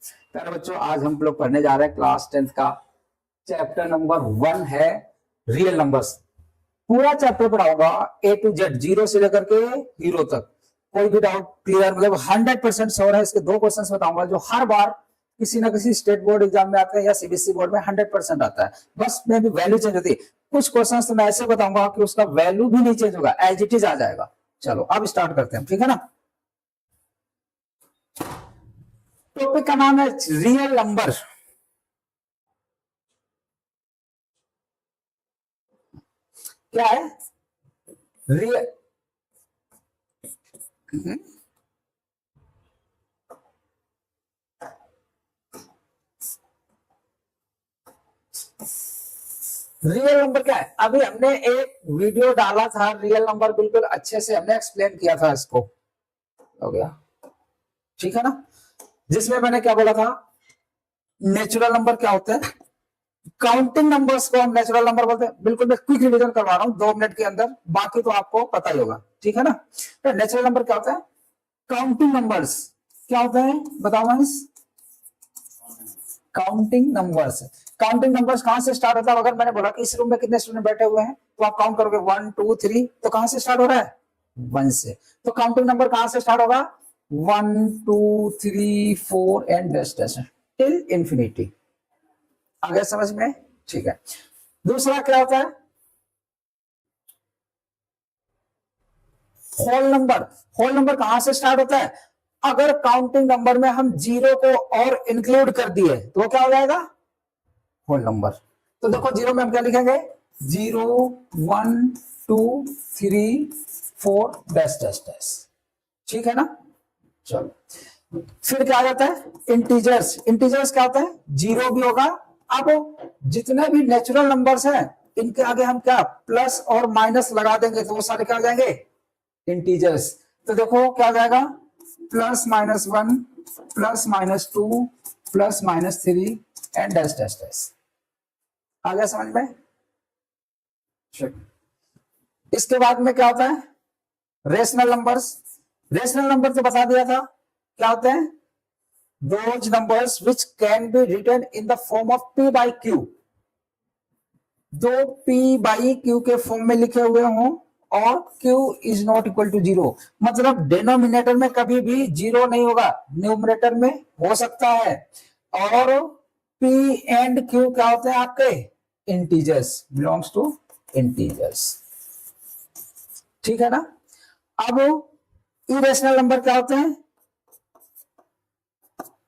प्यारे बच्चों, आज हम लोग पढ़ने जा रहे हैं क्लास 10th का चैप्टर नंबर 1 है रियल नंबर्स। पूरा चैप्टर पढ़ाऊंगा A to Z, जीरो से लेकर के हीरो तक। कोई भी डाउट क्लियर, मतलब 100% श्योर है। इसके 2 क्वेश्चंस बताऊंगा जो हर बार किसी ना किसी स्टेट बोर्ड एग्जाम में आते हैं या सीबीएसई बोर्ड में 100% आता है। बस में भी वैल्यू चेंज होती है। कुछ क्वेश्चंस तो मैं ऐसे बताऊंगा कि उसका वैल्यू भी नहीं चेंज होगा, एज इट इज आ जाएगा। चलो अब स्टार्ट करते हैं, ठीक है ना। टॉपिक का नाम है रियल नंबर। क्या है रियल? रियल नंबर क्या है? अभी हमने एक वीडियो डाला था रियल नंबर, बिल्कुल अच्छे से हमने एक्सप्लेन किया था इसको, हो गया ठीक है ना। जिसमें मैंने क्या बोला था, नेचुरल नंबर क्या होते हैं, काउंटिंग नंबर्स को हम नेचुरल नंबर बोलते हैं। बिल्कुल मैं क्विक रिवीजन करवा रहा हूं 2 मिनट के अंदर, बाकी तो आपको पता ही होगा, ठीक है ना। तो नेचुरल नंबर क्या होता है, काउंटिंग नंबर्स क्या होते हैं बताओ मैं। काउंटिंग नंबर्स, काउंटिंग नंबर्स कहां से स्टार्ट होता है? अगर मैंने बोला कि इस रूम में कितने स्टूडेंट बैठे हुए हैं तो आप काउंट करोगे 1 2 3, तो कहां से स्टार्ट हो रहा है? 1 से। तो काउंटिंग नंबर कहां से स्टार्ट होगा? 1 2 3 4 and dash dash till infinity. आ गया समझ में? ठीक है। दूसरा क्या होता है, होल नंबर। होल नंबर कहां से स्टार्ट होता है? अगर काउंटिंग नंबर में हम जीरो को और इंक्लूड कर दिए तो वो क्या हो जाएगा? Whole number. तो देखो जीरो में हम क्या लिखेंगे? 0 1 2 3 4 डैश डैश डैश, ठीक है ना। चलो फिर क्या आ जाता है? इंटीजर्स। इंटीजर्स क्या होता है? जीरो भी होगा। अब जितने भी नेचुरल नंबर्स हैं इनके आगे हम क्या प्लस और माइनस लगा देंगे तो वो सारे क्या हो जाएंगे? इंटीजर्स। तो देखो क्या हो जाएगा? Plus minus 1 plus minus 2 plus minus 3 and dash dash dash. आ गया समझ में? इसके बाद में क्या होता है? Rational numbers. रेशनल नंबर तो बता दिया था क्या होते हैं? those numbers which can be written in the form of p by q, दो p by q के फॉर्म में लिखे हुए हों और q is not equal to 0, मतलब डिनोमिनेटर में कभी भी 0 नहीं होगा, न्यूमरेटर में हो सकता है। और p एंड q क्या होते हैं आपके? इंटीजर्स, बिलोंग्स टू इंटीजर्स, ठीक है ना। अब इरेशनल नंबर क्या होते हैं?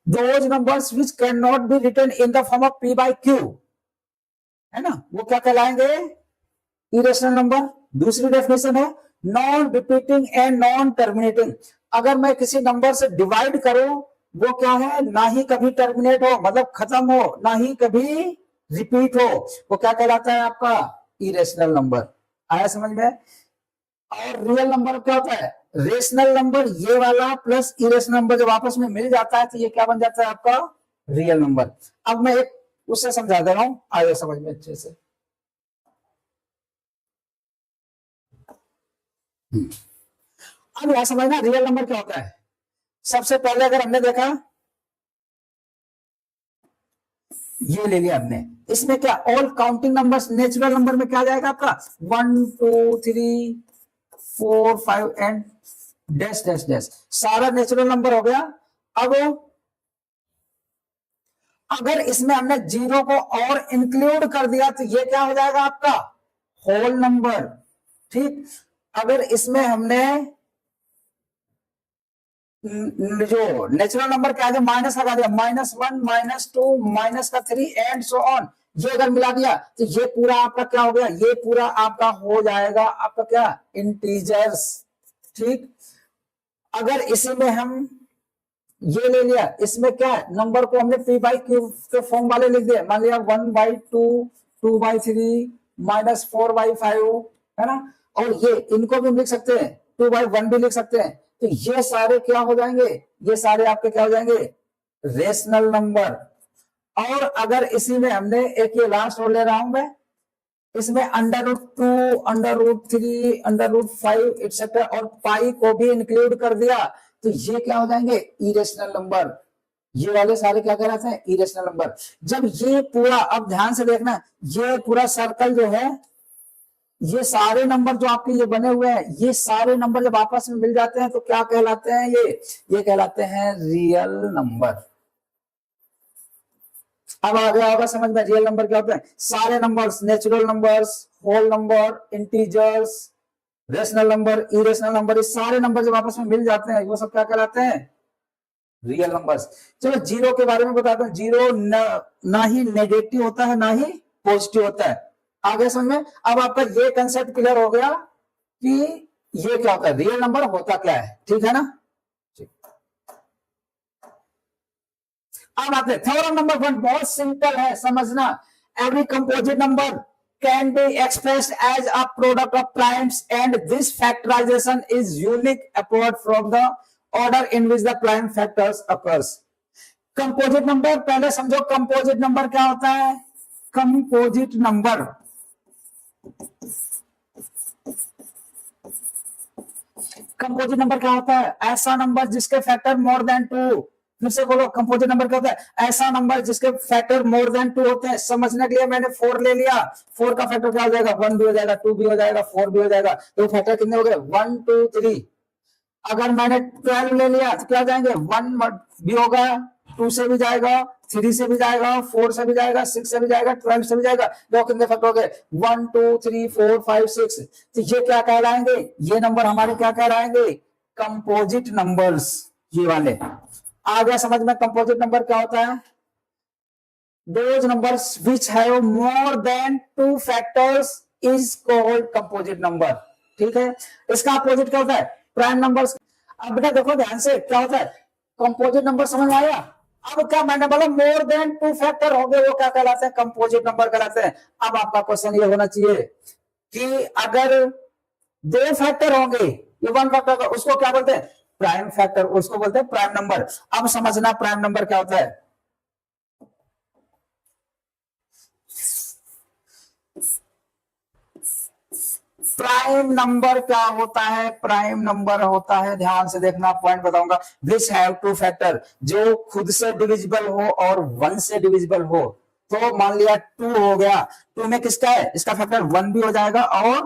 those numbers which cannot be written in the form of p by q, है ना, वो क्या कहलाएंगे? Irrational number. दूसरी डेफिनेशन है non repeating and non terminating. अगर मैं किसी नंबर से डिवाइड करूं वो क्या है? ना ही कभी टर्मिनेट हो, मतलब खत्म हो, ना ही कभी रिपीट हो, वो क्या कहलाता है आपका? Irrational number. आया समझ में? और रियल नंबर क्या होता है? रेशनल नंबर ये वाला प्लस इरेशनल नंबर जब आपस में मिल जाता है तो ये क्या बन जाता है आपका? Real number. अब मैं एक उससे समझा दे रहा हूं, आइए समझ में अच्छे से। अब यहां समझना रियल नंबर क्या होता है। सबसे पहले अगर हमने देखा, ये ले लिया हमने, इसमें क्या all counting numbers, natural number में क्या जाएगा आपका? 1 2 3 4 5 एंड डैश डैश डैश, सारा नेचुरल नंबर हो गया। अब अगर इसमें हमने जीरो को और इंक्लूड कर दिया तो ये क्या हो जाएगा आपका? होल नंबर, ठीक। अगर इसमें हमने जो नेचुरल नंबर के आगे माइनस लगा दिया, -1 -2 -3 एंड सो ऑन, ये अगर मिला दिया तो ये पूरा आपका क्या हो गया? ये पूरा आपका हो जाएगा आपका क्या? इंटीजर्स, ठीक। अगर इसी में हम ये ले लिया, इसमें क्या है? नंबर को हमने p बाई क्यू के फॉर्म वाले लिख दिए, मान लिया 1/2 2/3 -4/5, है ना। और ये इनको भी हम लिख सकते हैं, 2/1 भी लिख सकते हैं। तो ये सारे क्या हो जाएंगे? ये सारे आपके क्या हो जाएंगे? Rational number. और अगर इसी में हमने एक ये लास्ट और ले रहा हूं मैं, इसमें √2 √3 √5 एक्सेट्रा और पाई को भी इंक्लूड कर दिया तो ये क्या हो जाएंगे? Irrational number. ये वाले सारे क्या कहलाते हैं, इरेशनल नंबर। जब ये पूरा, अब ध्यान से देखना, ये पूरा सर्कल जो है, ये सारे नंबर जो आपके ये बने हुए हैं, ये सारे नंबर जब आपस में मिल जाते हैं तो क्या कहलाते हैं, ये कहलाते हैं रियल नंबर। अब आ गया होगा समझ में, रियल नंबर क्या होते हैं, सारे numbers, natural numbers, whole number, integers, rational number, irrational number, ये सारे नंबर जब आपस में मिल जाते हैं वो सब क्या कहलाते हैं, रियल नंबर्स। चलो जीरो के बारे में बताते हैं। जीरो ना ही नेगेटिव होता है ना ही पॉजिटिव होता है। आगे समझ में। अब आपका ये कंसेप्ट क्लियर हो गया कि ये क्या होता है, रियल नंबर होता क्या है, ठीक है ना। अब आते हैं थ्योरम नंबर 1, बहुत सिंपल है समझना। Every composite number can be expressed as a product of primes and this factorization is unique apart from the order in which the prime factors occurs. Composite number पहले समझो, composite number क्या होता है, composite number क्या होता है, ऐसा number जिसके फैक्टर मोर देन 2। फिर से बोलो, कंपोजिट नंबर क्या होता है, ऐसा नंबर जिसके फैक्टर मोर देन 2 होते हैं। समझने के लिए मैंने 4 ले लिया, 4 का फैक्टर क्या हो जाएगा, 1 भी हो जाएगा, 2 भी हो जाएगा, 4 भी हो जाएगा, तो फैक्टर कितने हो गए, 1 2 3। अगर मैंने 12 ले लिया तो क्या जाएंगे, 1 भी होगा, 2 से भी जाएगा, 3 से भी जाएगा, 4 से भी जाएगा, 6 से भी जाएगा, 12 से भी जाएगा। दो कितने फैक्टर हो गए, 1 2 3 4 5 6। तो ये क्या कहलाएंगे, ये नंबर हमारे क्या कहलाएंगे, कंपोजिट नंबर्स, ये वाले। आ गया समझ में, कंपोजिट नंबर क्या होता है, those numbers which have more than 2 factors is called composite number। ठीक है, इसका अपोजिट क्या होता है, प्राइम नंबर्स। अब बेटा देखो ध्यान से, क्या होता है, कंपोजिट नंबर समझ में आया। अब क्या मैंने बोला, मोर देन 2 फैक्टर हो गए, वो क्या कहलाते हैं, कंपोजिट नंबर कहलाते हैं। अब आपका क्वेश्चन ये होना चाहिए कि अगर 2 फैक्टर होंगे, ये 1 फैक्टर, उसको क्या बोलते हैं, प्राइम फैक्टर, उसको बोलते हैं प्राइम नंबर। अब समझना प्राइम नंबर क्या होता है। प्राइम नंबर क्या होता है, प्राइम नंबर होता है, ध्यान से देखना, पॉइंट बताऊंगा, विच हैव 2 फैक्टर, जो खुद से डिविजिबल हो और 1 से डिविजिबल हो। तो मान लिया 2 हो गया, 2 में किसका है, इसका फैक्टर 1 भी हो जाएगा और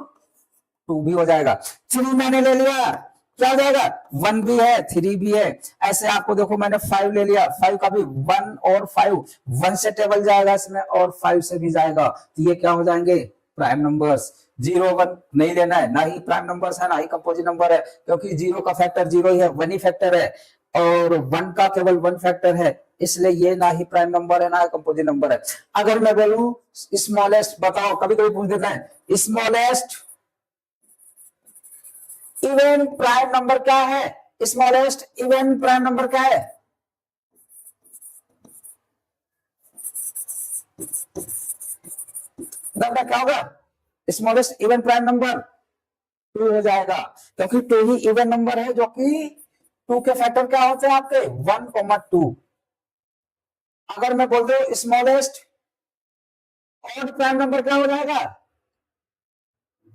2 भी हो जाएगा। 3 मैंने ले लिया, क्या हो जाएगा, 1 भी है 3 भी है। ऐसे आपको देखो मैंने 5 ले लिया, 5 का भी 1 और 5, 1 से टेबल जाएगा इसमें और 5 से भी जाएगा, तो ये क्या हो जाएंगे, प्राइम नंबर्स। 0 1 नहीं लेना है, ना ही प्राइम नंबर्स है ना ही कंपोजिट नंबर है, क्योंकि 0 का फैक्टर 0 ही है, 1 ही फैक्टर है, और 1 का केवल 1 फैक्टर है, इसलिए ये ना ही प्राइम नंबर है ना ही कंपोजिट नंबर है। अगर मैं बोलूं स्मॉलेस्ट, बताओ, कभी कभी पूछ देता है स्मॉलेस्ट इवन प्राइम नंबर क्या है, स्मॉलेस्ट इवन प्राइम नंबर क्या है, क्या होगा, स्मॉलेस्ट इवन प्राइम नंबर 2 हो जाएगा, क्योंकि 2 ही इवन नंबर है, जो कि 2 के फैक्टर क्या होते हैं आपके 1 2। अगर मैं बोल दूं स्मॉलेस्ट ऑड प्राइम नंबर क्या हो जाएगा,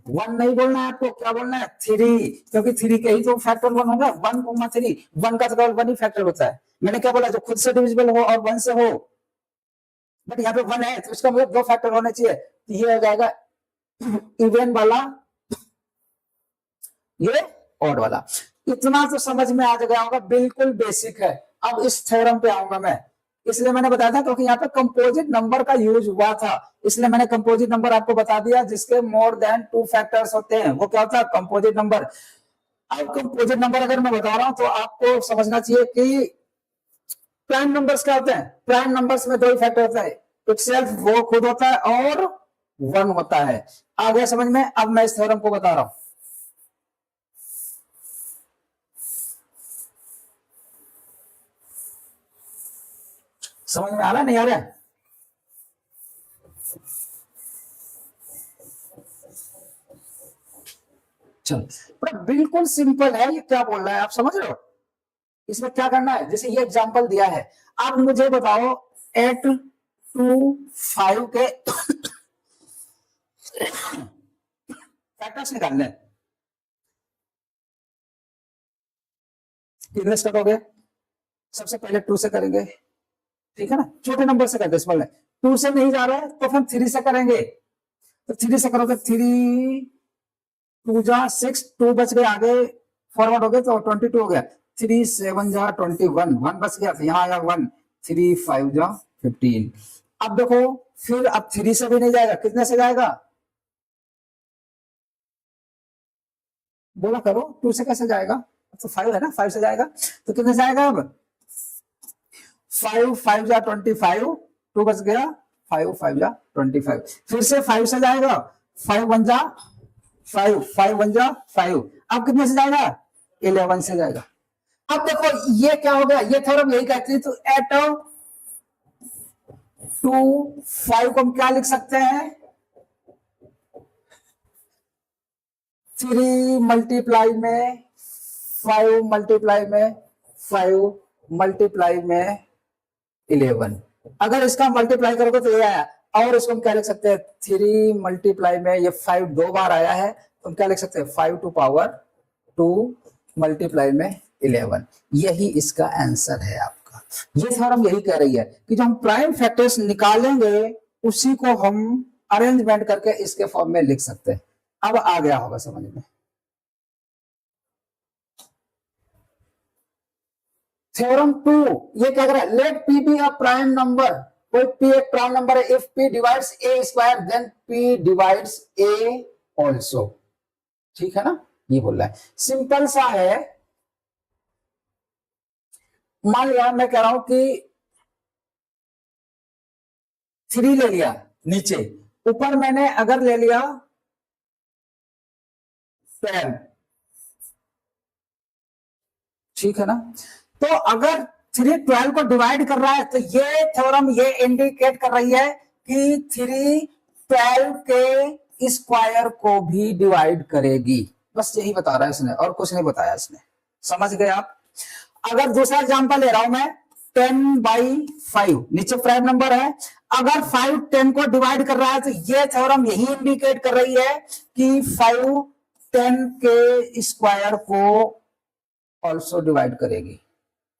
1 नहीं बोलना है आपको, क्या बोलना है 3, क्योंकि 3 के ही तो फैक्टर 1 होगा, 1 3। 1 का तो केवल 1 ही फैक्टर होता है। मैंने क्या बोला, जो खुद से डिविजिबल हो और 1 से हो, बट यहाँ पे 1 है तो इसका मतलब 2 फैक्टर होने चाहिए, तो ये हो जाएगा इवन वाला, ये ऑड वाला। इतना तो समझ में आ गया होगा, बिल्कुल बेसिक है। अब इस थ्योरम पे आऊंगा मैं, इसलिए मैंने बताया था क्योंकि यहाँ पे कंपोजिट नंबर का यूज हुआ था, इसलिए मैंने कंपोजिट नंबर आपको बता दिया, जिसके मोर देन 2 फैक्टर्स होते हैं, वो क्या होता है, कंपोजिट नंबर। अब कंपोजिट नंबर अगर मैं बता रहा हूं तो आपको समझना चाहिए कि प्राइम नंबर्स क्या होते हैं, प्राइम नंबर्स में 2 ही फैक्टर होता है, इटसेल्फ वो खुद होता है और 1 होता है। आ गया समझ में। अब मैं इस थ्योरम को बता रहा हूं, समझ में आ रहा है नहीं आ रहा है, चलो बिल्कुल सिंपल है, ये क्या बोल रहा है आप समझ रहे हो। इसमें क्या करना है, जैसे ये एग्जांपल दिया है, अब मुझे बताओ 8 2 5 के फैक्टर्स निकालने, कितने स्टेप हो गए, सबसे पहले 2 से करेंगे, ठीक है ना, छोटे नंबर से करते हैं स्मॉल में। 2 से नहीं जा रहा है तो फिर 3 से करेंगे, तो 3 से करोगे 3 2 जा 6, 2 बच गए, आगे फॉरवर्ड हो गए तो 22 हो गया। 3 7 जा 21, 1 बच गया, यहाँ आया 1, 3 5 जा 15। अब देखो फिर अब 3 से भी नहीं जाएगा, कितने से जाएगा, बोला करो, 2 से कैसे जाएगा, तो 5 है ना, 5 से जाएगा, तो कितने से आएगा अब 5 5 जा 25, 2 बच गया, 5 5 जा 25, फिर से 5 से जाएगा, 5 1 जा 5, 5 1 जा 5, अब कितने से जाएगा 11 से जाएगा। अब देखो ये क्या हो गया, ये थ्योरम यही कहती है, तो एट 2 5 को हम क्या लिख सकते हैं, 3 मल्टीप्लाई में 5 मल्टीप्लाई में 5 मल्टीप्लाई में 11, अगर इसका मल्टीप्लाई करोगे तो ये आया, और इसको हम क्या लिख सकते हैं, 3 मल्टीप्लाई में ये 5 2 बार आया है, तो हम क्या लिख सकते हैं 5 टू पावर 2 मल्टीप्लाई में 11, यही इसका आंसर है आपका। ये थ्योरम यही कह रही है कि जो हम प्राइम फैक्टर्स निकालेंगे उसी को हम अरेंजमेंट करके इसके फॉर्म में लिख सकते हैं। अब आ गया होगा समझ में। थ्योरम 2 ये क्या कर रहा है, let p be a prime number, कोई पी एक प्राइम नंबर है, if p divides a square then p divides a also, ठीक है ना, ये बोल रहा है, सिंपल सा है। मान लिया मैं कह रहा हूं कि 3 ले लिया नीचे, ऊपर मैंने अगर ले लिया 12, ठीक है ना, तो अगर 3 12 को डिवाइड कर रहा है तो ये थ्योरम ये इंडिकेट कर रही है कि 3 12 के स्क्वायर को भी डिवाइड करेगी, बस यही बता रहा है इसने, और कुछ नहीं बताया इसने, समझ गए आप। अगर दूसरा एग्जांपल ले रहा हूं मैं, 10/5 नीचे प्राइम नंबर है, अगर 5 10 को डिवाइड कर रहा है तो ये थ्योरम यही इंडिकेट कर रही है कि 5 10 के स्क्वायर को ऑल्सो डिवाइड करेगी।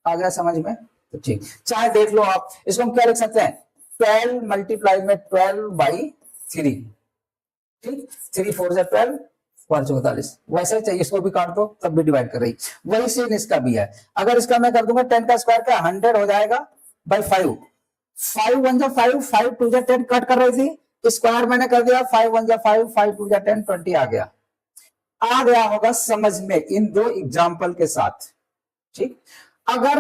आ गया समझ में, तो ठीक, चाहे देख लो आप, इसको हम क्या लिख सकते हैं, 12 मल्टीप्लाई में 12/3, ठीक, 3 4 से 12 4 44, वैसे चाहिए इसको भी काट दो तब भी डिवाइड कर रही, वही सेम इसका भी है। अगर इसका मैं कर दूंगा 10 का स्क्वायर क्या 100 हो जाएगा बाई 5, 5 1 जा 5, 5 2 जा 10 कट कर रही थी, स्क्वायर मैंने कर दिया, 5 1 जा 5, 5 2 जा 10 20 आ गया होगा समझ में इन दो एग्जाम्पल के साथ, ठीक। अगर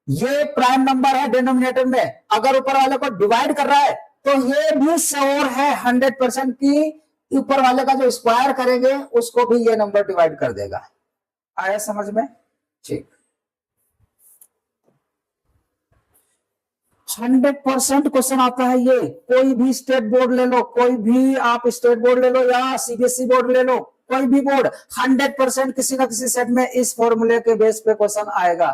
ये प्राइम नंबर है डिनोमिनेटर में, अगर ऊपर वाले को डिवाइड कर रहा है तो ये भी श्योर है 100% की ऊपर वाले का जो स्क्वायर करेंगे उसको भी ये नंबर डिवाइड कर देगा। आया समझ में, ठीक। 100% क्वेश्चन आता है ये, कोई भी स्टेट बोर्ड ले लो, कोई भी आप स्टेट बोर्ड ले लो या सीबीएसई बोर्ड ले लो, कोई भी बोर्ड, 100% किसी ना किसी सेट में इस फॉर्मूले के बेस पे क्वेश्चन आएगा,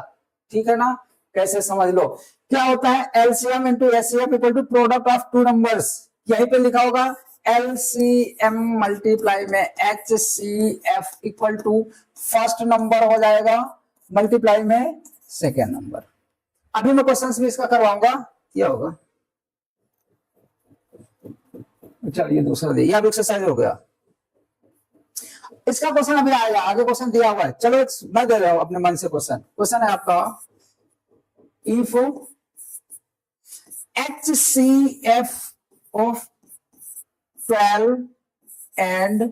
ठीक है ना। कैसे समझ लो, क्या होता है LCM into HCF equal to product of two numbers, यहीं पे लिखा होगा एलसीएम मल्टीप्लाई में HCF equal to first number हो जाएगा मल्टीप्लाई में सेकेंड नंबर। अभी मैं क्वेश्चन भी इसका करवाऊंगा, क्या होगा, चलिए दूसरा दे, यह एक्सरसाइज हो गया, इसका क्वेश्चन अभी आएगा, आगे क्वेश्चन दिया हुआ है, चलो मैं दे रहा हूं अपने मन से क्वेश्चन। क्वेश्चन है आपका, if HCF of 12 and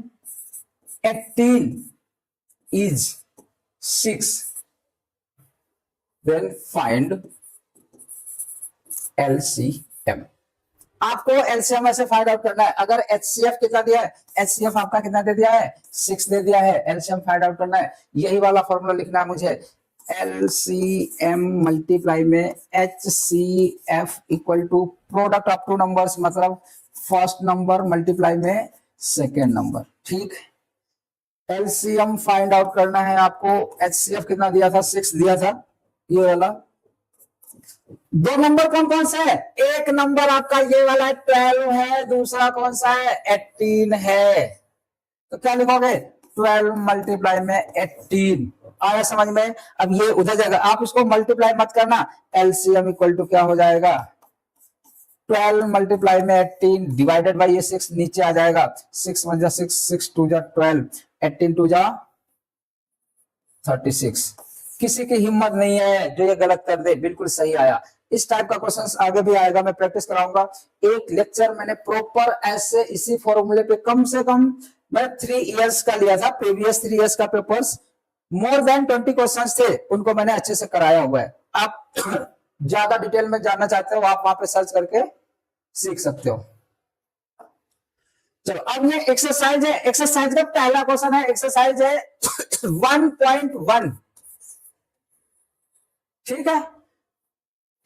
18 is 6, then find LCM। आपको एलसीएम ऐसे फाइंड आउट करना है। अगर एचसीएफ कितना दिया है, एचसीएफ आपका कितना दे दिया है 6 दे दिया है, एलसीएम फाइंड आउट करना है, यही वाला फॉर्मूला लिखना है मुझे, एलसीएम मल्टीप्लाई में HCF equal to product of two numbers, मतलब फर्स्ट नंबर मल्टीप्लाई में सेकेंड नंबर, ठीक। एलसीएम फाइंड आउट करना है आपको, एचसीएफ कितना दिया था 6 दिया था, ये वाला। दो नंबर कौन कौन सा है, एक नंबर आपका ये वाला 12 है, दूसरा कौन सा है 18 है, तो क्या लिखोगे 12 मल्टीप्लाई में 18। आया समझ में। अब ये उधर जाएगा, आप इसको मल्टीप्लाई मत करना, एलसीएम इक्वल टू क्या हो जाएगा 12 मल्टीप्लाई में 18 डिवाइडेड बाई ये 6 नीचे आ जाएगा, 6 1 जा 6, 6 2 जा 12, 18 2 जा 36। किसी की हिम्मत नहीं है जो ये गलत कर दे, बिल्कुल सही आया। इस टाइप का क्वेश्चन आगे भी आएगा, मैं प्रैक्टिस कराऊंगा। एक लेक्चर मैंने प्रॉपर ऐसे इसी फॉर्मूले पे कम से कम मैं 3 इयर्स का लिया था, प्रीवियस 3 इयर्स का पेपर्स, मोर देन 20 क्वेश्चंस थे, उनको मैंने अच्छे से कराया हुआ है। आप ज्यादा डिटेल में जानना चाहते हो, आप वहां पे सर्च करके सीख सकते हो। चलो अब ये एक्सरसाइज है, एक्सरसाइज का पहला क्वेश्चन है, एक्सरसाइज है 1.1, ठीक है।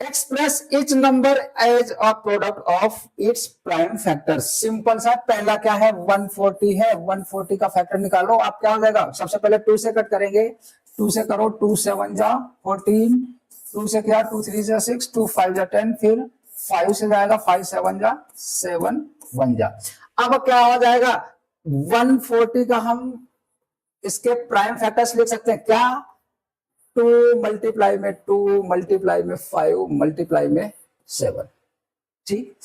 Express each number as a product of its prime factor. Simple सा, पहला क्या है 140 है, 140 का फैक्टर निकालो। आप क्या हो जाएगा, सबसे पहले 2 से कट करेंगे, 2 से करो, 2 7 जा 14, 2 से क्या 2 3 जा 6, 2 5 जा 10, फिर 5 से जाएगा 5 7 जा 7 1 जा। अब क्या हो जाएगा 140 का हम इसके प्राइम फैक्टर्स लिख सकते हैं क्या, 2 मल्टीप्लाई में 2 मल्टीप्लाई में 5 मल्टीप्लाई में 7, ठीक।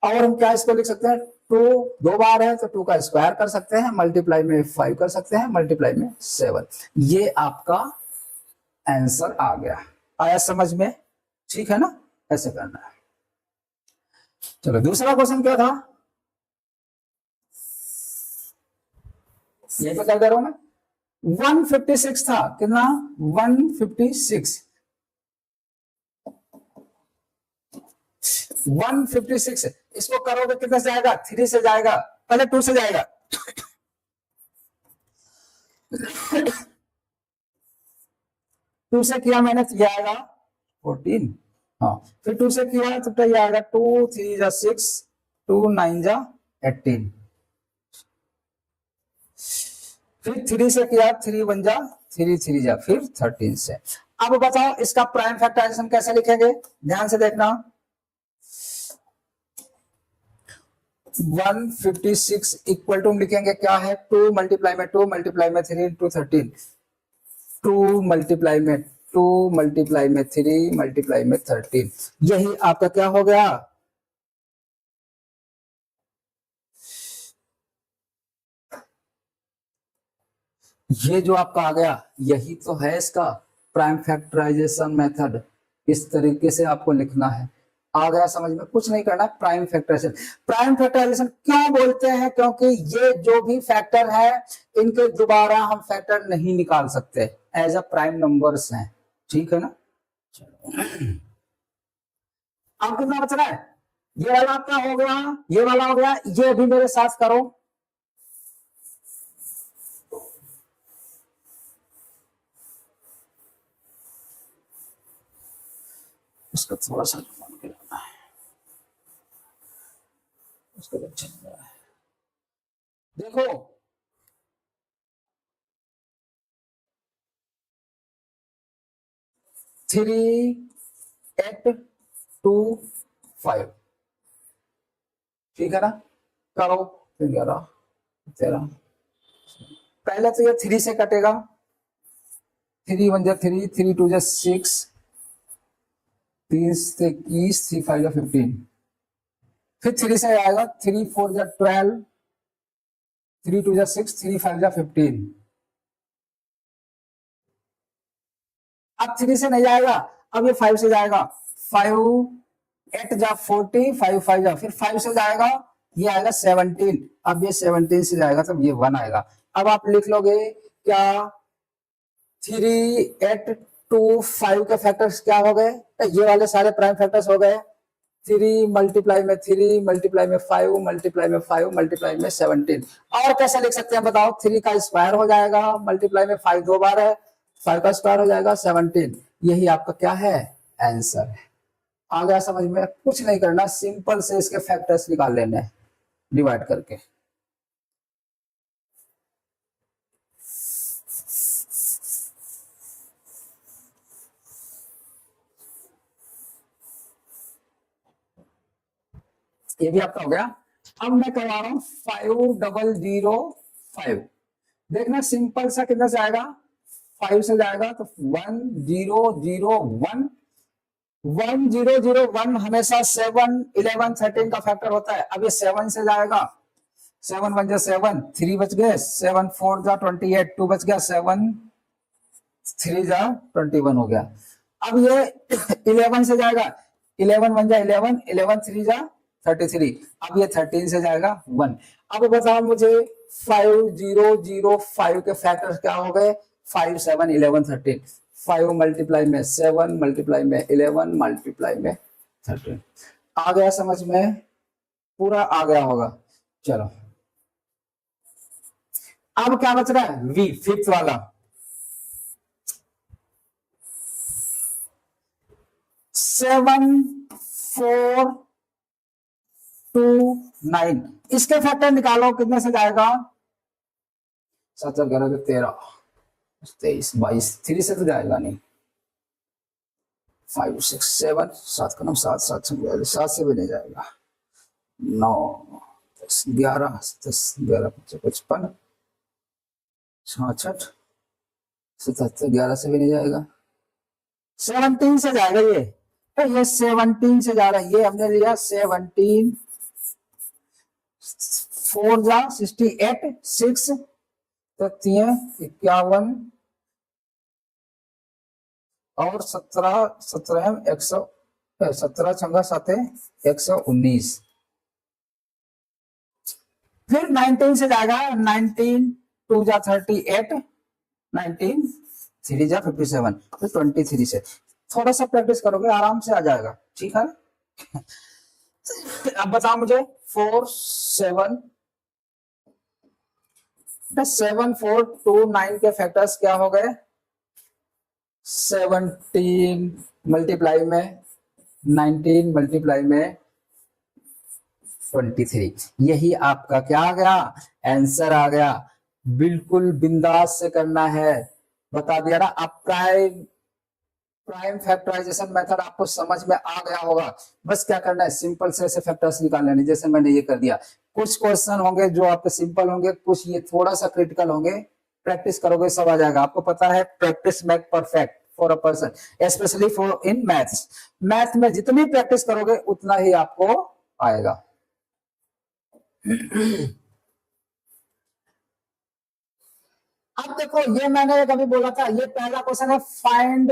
और हम क्या इसको लिख सकते हैं, 2 2 बार है तो 2 का स्क्वायर कर सकते हैं, मल्टीप्लाई में 5 कर सकते हैं, मल्टीप्लाई में 7। ये आपका आंसर आ गया, आया समझ में, ठीक है ना, ऐसे करना है। चलो दूसरा क्वेश्चन क्या था, ये तो कर दे रहा हूं मैं, 156 था, कितना 156, 156 इसको करोगे कितने से जाएगा, 3 से जाएगा, पहले 2 से जाएगा 2 से किया मैंने तो ये आएगा 14, हाँ फिर 2 से किया तो ये आएगा 2 3 जा 6, 2 9 जा 18, फिर 3 से किया 3 1 जा 3 3 जा फिर 13 से। अब बताओ इसका प्राइम फैक्टराइजेशन कैसे लिखेंगे, ध्यान से देखना। 156 इक्वल टू लिखेंगे क्या है, 2 मल्टीप्लाई में 2 मल्टीप्लाई में 3 इंटू 13, 2 मल्टीप्लाई में 2 मल्टीप्लाई में 3 मल्टीप्लाई में 13, यही आपका क्या हो गया, ये जो आपका आ गया यही तो है इसका प्राइम फैक्टराइजेशन मेथड। इस तरीके से आपको लिखना है, आ गया समझ में, कुछ नहीं करना। प्राइम फैक्टराइजेशन, प्राइम फैक्टराइजेशन क्यों बोलते हैं, क्योंकि ये जो भी फैक्टर है इनके दोबारा हम फैक्टर नहीं निकाल सकते, एज अ प्राइम नंबर्स हैं, ठीक है ना। चलो अब कितना बच रहा है, ये वाला आपका हो गया, ये वाला हो गया, ये भी मेरे साथ करो। उसका थोड़ा सा मान के लाना है, उसका अच्छा लग रहा है। देखो 3 8 2 5, ठीक है ना, करो फिर 11 13, पहले तो ये 3 से कटेगा, 3 1 जा 3, 3 2 जा 6, 3 से 21, 3 5 जा 15, फिर 3 से आएगा 3 4 जा 12, 3 2 जा 6, 3 5 जा 15, अब 3 से नहीं जाएगा, अब ये 5 से जाएगा, 5 8 जा 40, 5 5 जा, फिर 5 से जाएगा, ये आएगा 17, अब ये 17 से जाएगा तब ये 1 आएगा। अब आप लिख लोगे क्या, 3 8 2 5 के फैक्टर्स क्या हो गए, ये वाले सारे प्राइम फैक्टर्स हो गए, 3 मल्टीप्लाई में 3 मल्टीप्लाई में 5 मल्टीप्लाई में 5 मल्टीप्लाई में 17। और कैसे लिख सकते हैं बताओ, 3 का स्क्वायर हो जाएगा, मल्टीप्लाई में 5 2 बार है, 5 का स्क्वायर हो जाएगा 17, यही आपका क्या है आंसर है। आ गया समझ में, कुछ नहीं करना, सिंपल से इसके फैक्टर्स निकाल लेने हैं डिवाइड करके। ये भी आपका हो गया। अब मैं करवा रहा हूं 5005, देखना सिंपल सा कितना से आएगा, 5 से जाएगा तो 1001 1001 हमेशा 7 11 13 का फैक्टर होता है। अब ये 7 से जाएगा, 7 1 जा 7, 3 बच गए, 7 4 जा 28, 2 बच गया, 7 3 जा 21 हो गया। अब ये 11 से जाएगा, 11 1 जा 11, 11 3 जा 33। अब ये 13 से जाएगा 1। अब बताओ मुझे 5005 के फैक्टर्स क्या हो गए? 5 7 11 13। 5 मल्टीप्लाई में 7 मल्टीप्लाई में 11 मल्टीप्लाई में 13। आ गया समझ में? पूरा आ गया होगा। चलो अब क्या बच रहा है? वी, फिफ्थ वाला। 7 4 2 9, इसके फैक्टर निकालो, कितने से जाएगा? 7 11 13 23 22, 3 से तो जाएगा नहीं। 5 6 7, 7 का नाम 7 7 से भी नहीं जाएगा। 9 10 11 10 11 55 66 77 11 से भी नहीं जाएगा। 17 से जाएगा ये, तो ये 17 से जा रहा है। ये हमने लिया 17 4 जा 68 6 तो 3 51 और 17 17 100 17 छंगा 7 119। फिर 19 से जाएगा, 19 2 जा 38, 19 3 जा 57, तो 23 से। थोड़ा सा प्रैक्टिस करोगे आराम से आ जाएगा, ठीक है। अब बताओ मुझे 4 7 7 4 2 9 के फैक्टर्स क्या हो गए? 17 मल्टीप्लाई में 19 मल्टीप्लाई में 23। यही आपका क्या आ गया? आंसर आ गया। बिल्कुल बिंदास से करना है, बता दिया ना। आप प्राइम फैक्टराइजेशन मेथड आपको समझ में आ गया होगा। बस क्या करना है, सिंपल से ऐसे फैक्टर्स निकाल लेने, जैसे मैंने ये कर दिया। कुछ क्वेश्चन होंगे जो आपके सिंपल होंगे, कुछ ये थोड़ा सा क्रिटिकल होंगे। प्रैक्टिस करोगे सब आ जाएगा। आपको पता है practice make perfect for a person, specially for in maths. Math में जितनी प्रैक्टिस करोगे उतना ही आपको आएगा। अब देखो, ये मैंने कभी बोला था, ये पहला क्वेश्चन है, find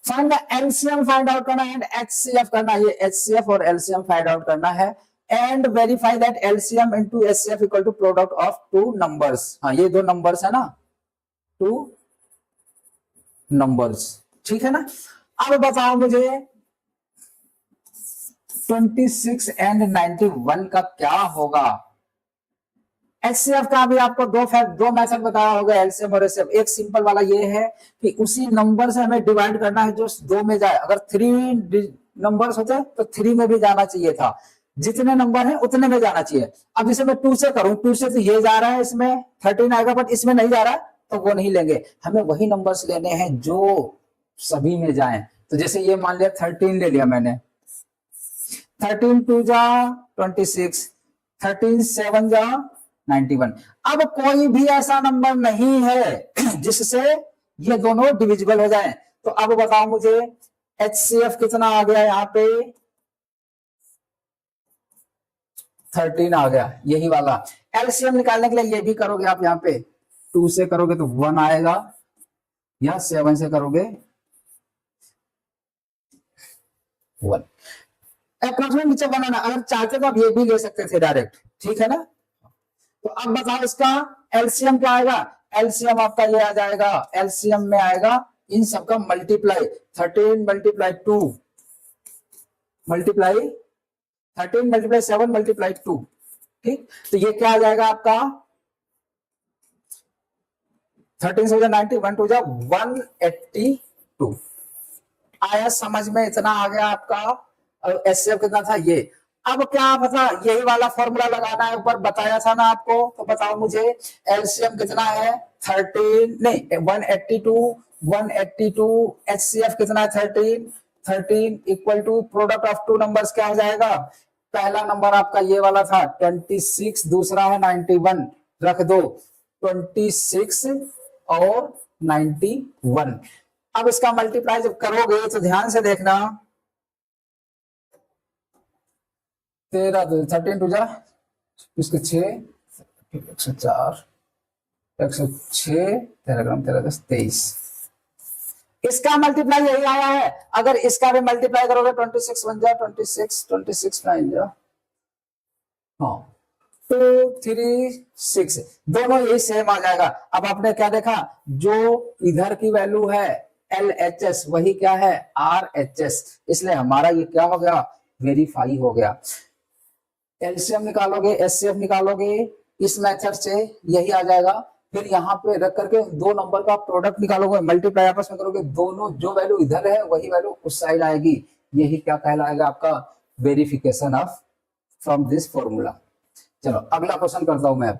find the LCM find out करना है, एचसीएफ करना है। ये एचसीएफ और एलसीएम फाइंड आउट करना है and verify that LCM into HCF equal to product of two numbers. हाँ, ये दो नंबर्स है ना, टू नंबर्स, ठीक है ना। अब बताओ मुझे 26 एंड 91 का क्या होगा? एचसीएफ का भी आपको दो मेथड बताया होगा, एलसीएम और एचसीएफ। एक सिंपल वाला ये है कि उसी नंबर से हमें डिवाइड करना है जो 2 में जाए। अगर 3 नंबर्स होते तो 3 में भी जाना चाहिए था, जितने नंबर है उतने में जाना चाहिए। अब जैसे मैं 2 से करूं, 2 से तो ये जा रहा है, इसमें 13 आएगा, बट इसमें नहीं जा रहा तो वो नहीं लेंगे। हमें वही नंबर्स लेने हैं जो सभी में जाए। तो जैसे ये मान लिया 13 ले लिया मैंने, 13 2 जा 26, 13 7 जा 91। अब कोई भी ऐसा नंबर नहीं है जिससे ये दोनों डिविजिबल हो जाएं। तो अब बताओ मुझे एचसीएफ कितना आ गया? यहाँ पे 13 आ गया, यही वाला। एलसीएम निकालने के लिए ये भी करोगे आप, यहाँ पे 2 से करोगे तो 1 आएगा, या 7 से करोगे 1। अप्रोक्सीमेट नीचे बनाना, अगर चाहते तो आप ये भी ले सकते थे डायरेक्ट, ठीक है ना। तो अब बताओ इसका एलसीएम क्या आएगा? एलसीएम आपका ये आ जाएगा, एलसीएम में आएगा इन सबका multiply, 13 multiply 2 multiply 13 multiply 7 multiply 2, ठीक। तो ये क्या आ जाएगा आपका? 13 से 90, 1 2 जा 182 आया। समझ में इतना आ गया आपका। और एचसीएफ कितना था ये? अब क्या पता, यही वाला फॉर्मूला लगाना है, ऊपर बताया था ना आपको। तो बताओ मुझे एलसीएम कितना है? 13 नहीं 182 182, एचसीएफ कितना है? 13 13 equal to product of two numbers क्या हो जाएगा, पहला नंबर आपका ये वाला था 26, दूसरा है 91, रख दो 26 और 91। अब इसका मल्टीप्लाई जब करोगे तो ध्यान से देखना, 13 टू जा इसके 6, 104, 106, 13 ग्राम 13 10 23। इसका मल्टीप्लाई यही आया है। अगर इसका भी मल्टीप्लाई करोगे 26 बन जाए 26 9 जा, हाँ 236, दोनों यही सेम आ जाएगा। अब आपने क्या देखा, जो इधर की वैल्यू है LHS वही क्या है RHS, इसलिए हमारा ये क्या हो गया, वेरीफाई हो गया। एलसीएम निकालोगे, एचसीएफ निकालोगे, इस मेथड से यही आ जाएगा। फिर यहाँ पे रख करके दो नंबर का प्रोडक्ट निकालोगे, मल्टीप्लाई आपस में करोगे, दोनों जो वैल्यू इधर है वही वैल्यू उस साइड आएगी। यही क्या कहलाएगा आपका verification of from this formula. चलो अगला क्वेश्चन करता हूं मैं अब।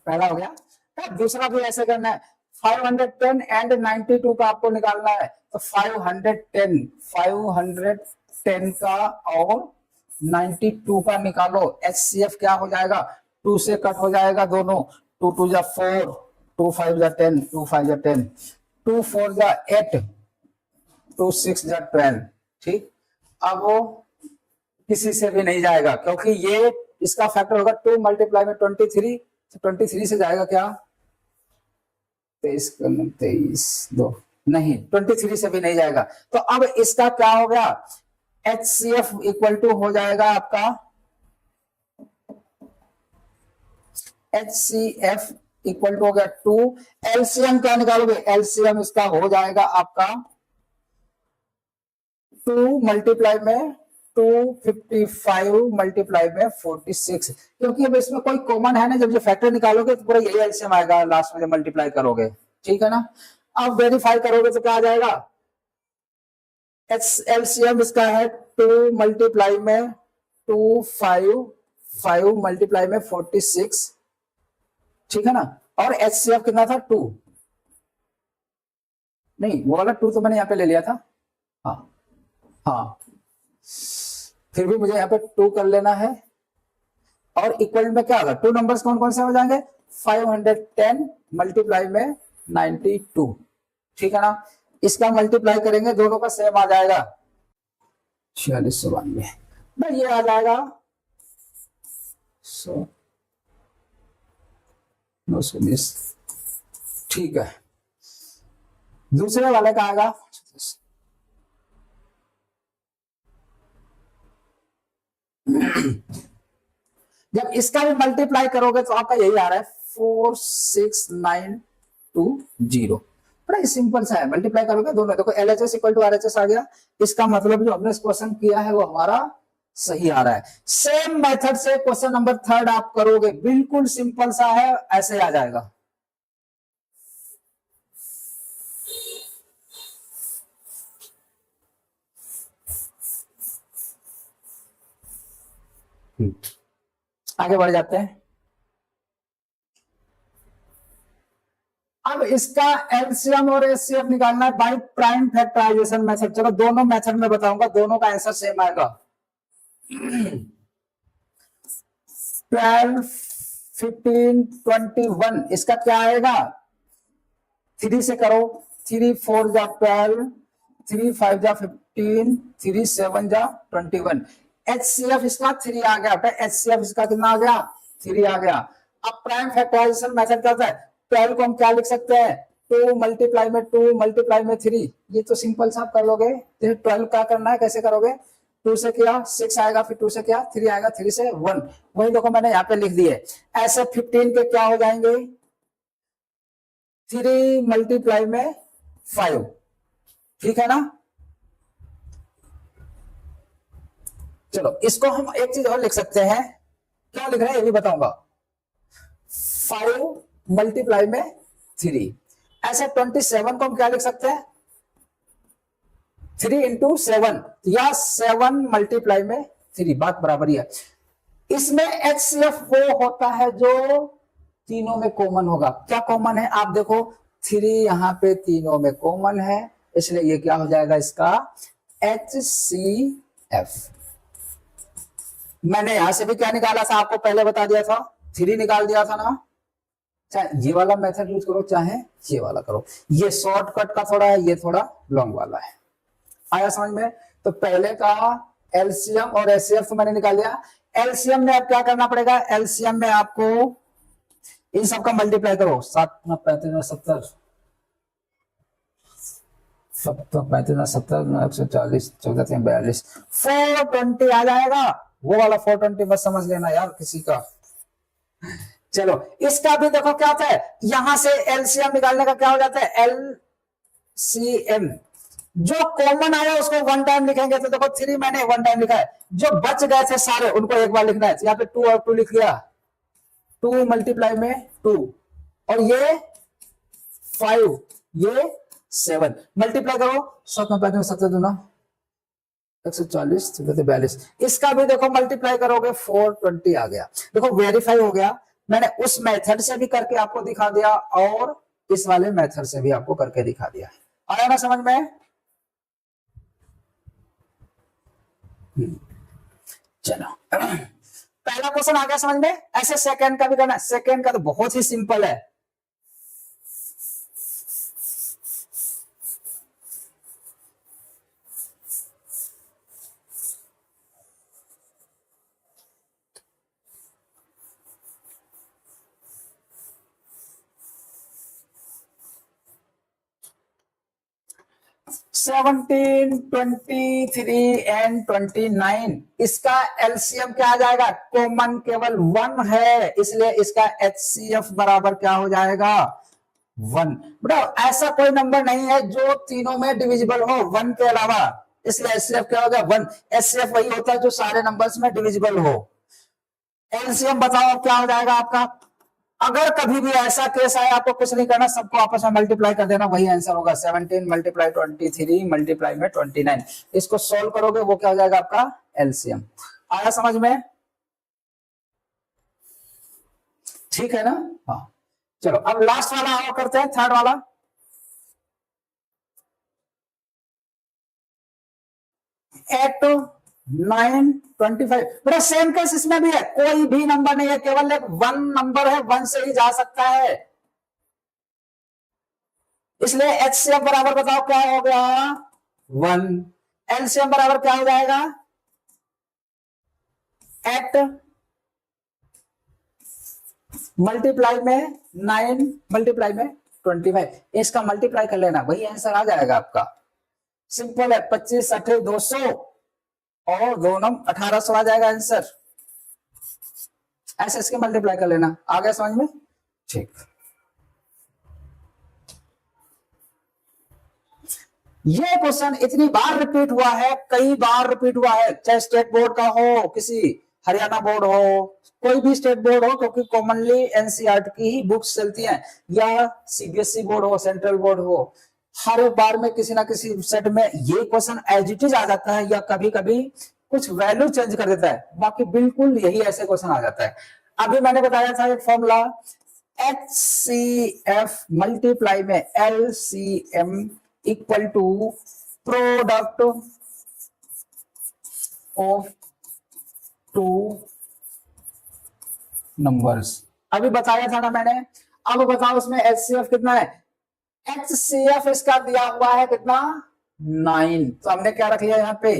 पहला हो गया, अब दूसरा भी ऐसे करना है। 510 एंड 92 का आपको निकालना है, तो 510 का और 92 का निकालो। HCF क्या हो जाएगा, 2 से कट हो जाएगा दोनों, 2 2 जा 4, 2 5 जा 10, 2 5 जा 10, 2 4 जा 8, 2 6 जा 12। ठीक, अब वो किसी से भी नहीं जाएगा क्योंकि ये इसका फैक्टर होगा 2 मल्टीप्लाई में 23, तो 23 से जाएगा क्या 23 2, नहीं 23 से भी नहीं जाएगा। तो अब इसका क्या हो गया, HCF इक्वल टू हो जाएगा आपका, HCF इक्वल टू हो गया 2। LCM क्या निकालोगे, LCM इसका हो जाएगा आपका 2 मल्टीप्लाई में 255 मल्टीप्लाई में 46, क्योंकि अब इसमें कोई कॉमन है ना, जब जो फैक्टर निकालोगे तो पूरा यही एलसीएम आएगा लास्ट में जब मल्टीप्लाई करोगे। ठीक है ना, अब वेरीफाई करोगे तो क्या आ जाएगा, एलसीएम इसका है 2 मल्टीप्लाई में 255 मल्टीप्लाई में 46। ठीक है ना, और एचसीएफ कितना था 2, नहीं वो वाला 2 तो मैंने यहाँ पे ले लिया था, हाँ हाँ, फिर भी मुझे यहाँ पे 2 कर लेना है। और इक्वल में क्या होगा, 2 नंबर्स कौन कौन से हो जाएंगे, 510 मल्टीप्लाई में 92। ठीक है ना, इसका मल्टीप्लाई करेंगे दोनों का सेम आ जाएगा 4692, भाई ये आ जाएगा 919। ठीक है, दूसरे वाले का आएगा, जब इसका भी मल्टीप्लाई करोगे तो आपका यही आ रहा है 46920। बड़ा सिंपल सा है, मल्टीप्लाई करोगे दोनों, देखो LHS इक्वल टू RHS आ गया। इसका मतलब जो हमने क्वेश्चन किया है वो हमारा सही आ रहा है। सेम मेथड से क्वेश्चन नंबर 3 आप करोगे, बिल्कुल सिंपल सा है, ऐसे आ जाएगा। आगे बढ़ जाते हैं। अब इसका एलसीएम और एचसीएफ निकालना है बाय प्राइम फैक्टराइजेशन मेथड। चलो दोनों मेथड में बताऊंगा, दोनों का आंसर सेम आएगा। 12 15 21, इसका क्या आएगा, 3 से करो, 3 4 जा 12, 3 5 जा 15, 3 7 जा 21। HCF इसका 3 आ गया, HCF इसका कितना आ गया, 3 आ गया। अब प्राइम फैक्टराइजेशन मेथड क्या होता है, 12 को हम क्या लिख सकते हैं, 2 मल्टीप्लाई में 2 मल्टीप्लाई में 3, ये तो सिंपल सा आप कर लोगे। 12 क्या करना है, कैसे करोगे, 2 से किया 6 आएगा, फिर 2 से किया 3 आएगा, 3 से 1, वही देखो मैंने यहाँ पे लिख दिए। ऐसे 15 के क्या हो जाएंगे, 3 मल्टीप्लाई में 5। ठीक है ना, चलो इसको हम एक चीज और लिख सकते हैं, क्या लिख रहे हैं ये भी बताऊंगा। 5 मल्टीप्लाई में 3, ऐसे 27 को हम क्या लिख सकते हैं, 3 इंटू 7, या 7 मल्टीप्लाई में 3, बात बराबर ही है। इसमें HCF वो होता है जो तीनों में कॉमन होगा। क्या कॉमन है आप देखो, 3 यहां पे तीनों में कॉमन है, इसलिए ये क्या हो जाएगा इसका HCF। मैंने यहां से भी क्या निकाला था, आपको पहले बता दिया था, 3 निकाल दिया था ना। चाहे ये वाला मेथड यूज करो चाहे ये वाला करो, ये शॉर्टकट का थोड़ा है, ये थोड़ा लॉन्ग वाला है। आया समझ में? तो पहले का एलसीएम और एचसीएफ तो मैंने निकाल लिया। एलसीएम में अब क्या करना पड़ेगा, एलसीएम में आपको इन सबका मल्टीप्लाई करो, 7 35 70 35 70 140 14 42 420 आ जाएगा। वो वाला 420 बस समझ लेना यार किसी का। चलो इसका भी देखो क्या होता है, यहां से एलसीएम निकालने का क्या हो जाता है, एलसीएम जो कॉमन आया उसको 1 टाइम लिखेंगे। तो देखो 3 मैंने 1 टाइम लिखा है, जो बच गए थे सारे उनको एक बार लिखना है। यहाँ पे 2 और 2 लिख लिया, 2 मल्टीप्लाई में 2, और ये 5, ये 7 मल्टीप्लाई करो, 7 में 35 70 दूना 140 42। इसका भी देखो मल्टीप्लाई करोगे 420 आ गया। देखो वेरीफाई हो गया, मैंने उस मेथड से भी करके आपको दिखा दिया और इस वाले मेथड से भी आपको करके दिखा दिया। आया ना समझ में? चलो पहला क्वेश्चन आ गया समझ में। ऐसे सेकंड का भी करना है। सेकंड का तो बहुत ही सिंपल है। सेवनटीन 23 एंड 29, इसका एलसीएम क्या आ जाएगा, कॉमन केवल 1 है, इसलिए इसका एचसीएफ बराबर क्या हो जाएगा 1। बेटा ऐसा कोई नंबर नहीं है जो तीनों में डिविजिबल हो 1 के अलावा, इसलिए एचसीएफ क्या हो गया 1। एचसीएफ वही होता है जो सारे नंबर्स में डिविजिबल हो। एलसीएम बताओ क्या हो जाएगा आपका। अगर कभी भी ऐसा केस आए, आपको कुछ नहीं करना, सबको आपस में मल्टीप्लाई कर देना, वही आंसर होगा। 17 मल्टीप्लाई 23 मल्टीप्लाई में 29, इसको सोल्व करोगे वो क्या हो जाएगा आपका एलसीएम। आया समझ में? ठीक है ना? हाँ चलो अब लास्ट वाला आओ करते हैं, थर्ड वाला। 8 9 25, बड़ा सेम केस इसमें भी है, कोई भी नंबर नहीं है, केवल एक 1 नंबर है, 1 से ही जा सकता है, इसलिए एचसीएफ बराबर बताओ क्या हो गया 1। एलसीएम बराबर क्या हो जाएगा 8 मल्टीप्लाई में 9 मल्टीप्लाई में 25, इसका मल्टीप्लाई कर लेना, वही आंसर आ जाएगा आपका। सिंपल है, 25 8 200 और 2 9 1800 आ जाएगा आंसर। ऐसे इसके मल्टीप्लाई कर लेना। आ गया समझ में? ठीक। ये क्वेश्चन इतनी बार रिपीट हुआ है, कई बार रिपीट हुआ है, चाहे स्टेट बोर्ड का हो, किसी हरियाणा बोर्ड हो, कोई भी स्टेट बोर्ड हो, क्योंकि कॉमनली एनसीईआरटी की ही बुक्स चलती हैं, या सीबीएसई बोर्ड हो, सेंट्रल बोर्ड हो, हर बार में किसी ना किसी सेट में ये क्वेश्चन एज इट इज आ जाता है, या कभी कभी कुछ वैल्यू चेंज कर देता है, बाकी बिल्कुल यही ऐसे क्वेश्चन आ जाता है। अभी मैंने बताया था एक फॉर्मूला, HCF मल्टीप्लाई में LCM equal to product of 2 numbers. अभी बताया था ना मैंने। अब बताओ उसमें HCF कितना है। HCF इसका दिया हुआ है कितना 9, तो हमने क्या रख लिया यहाँ पे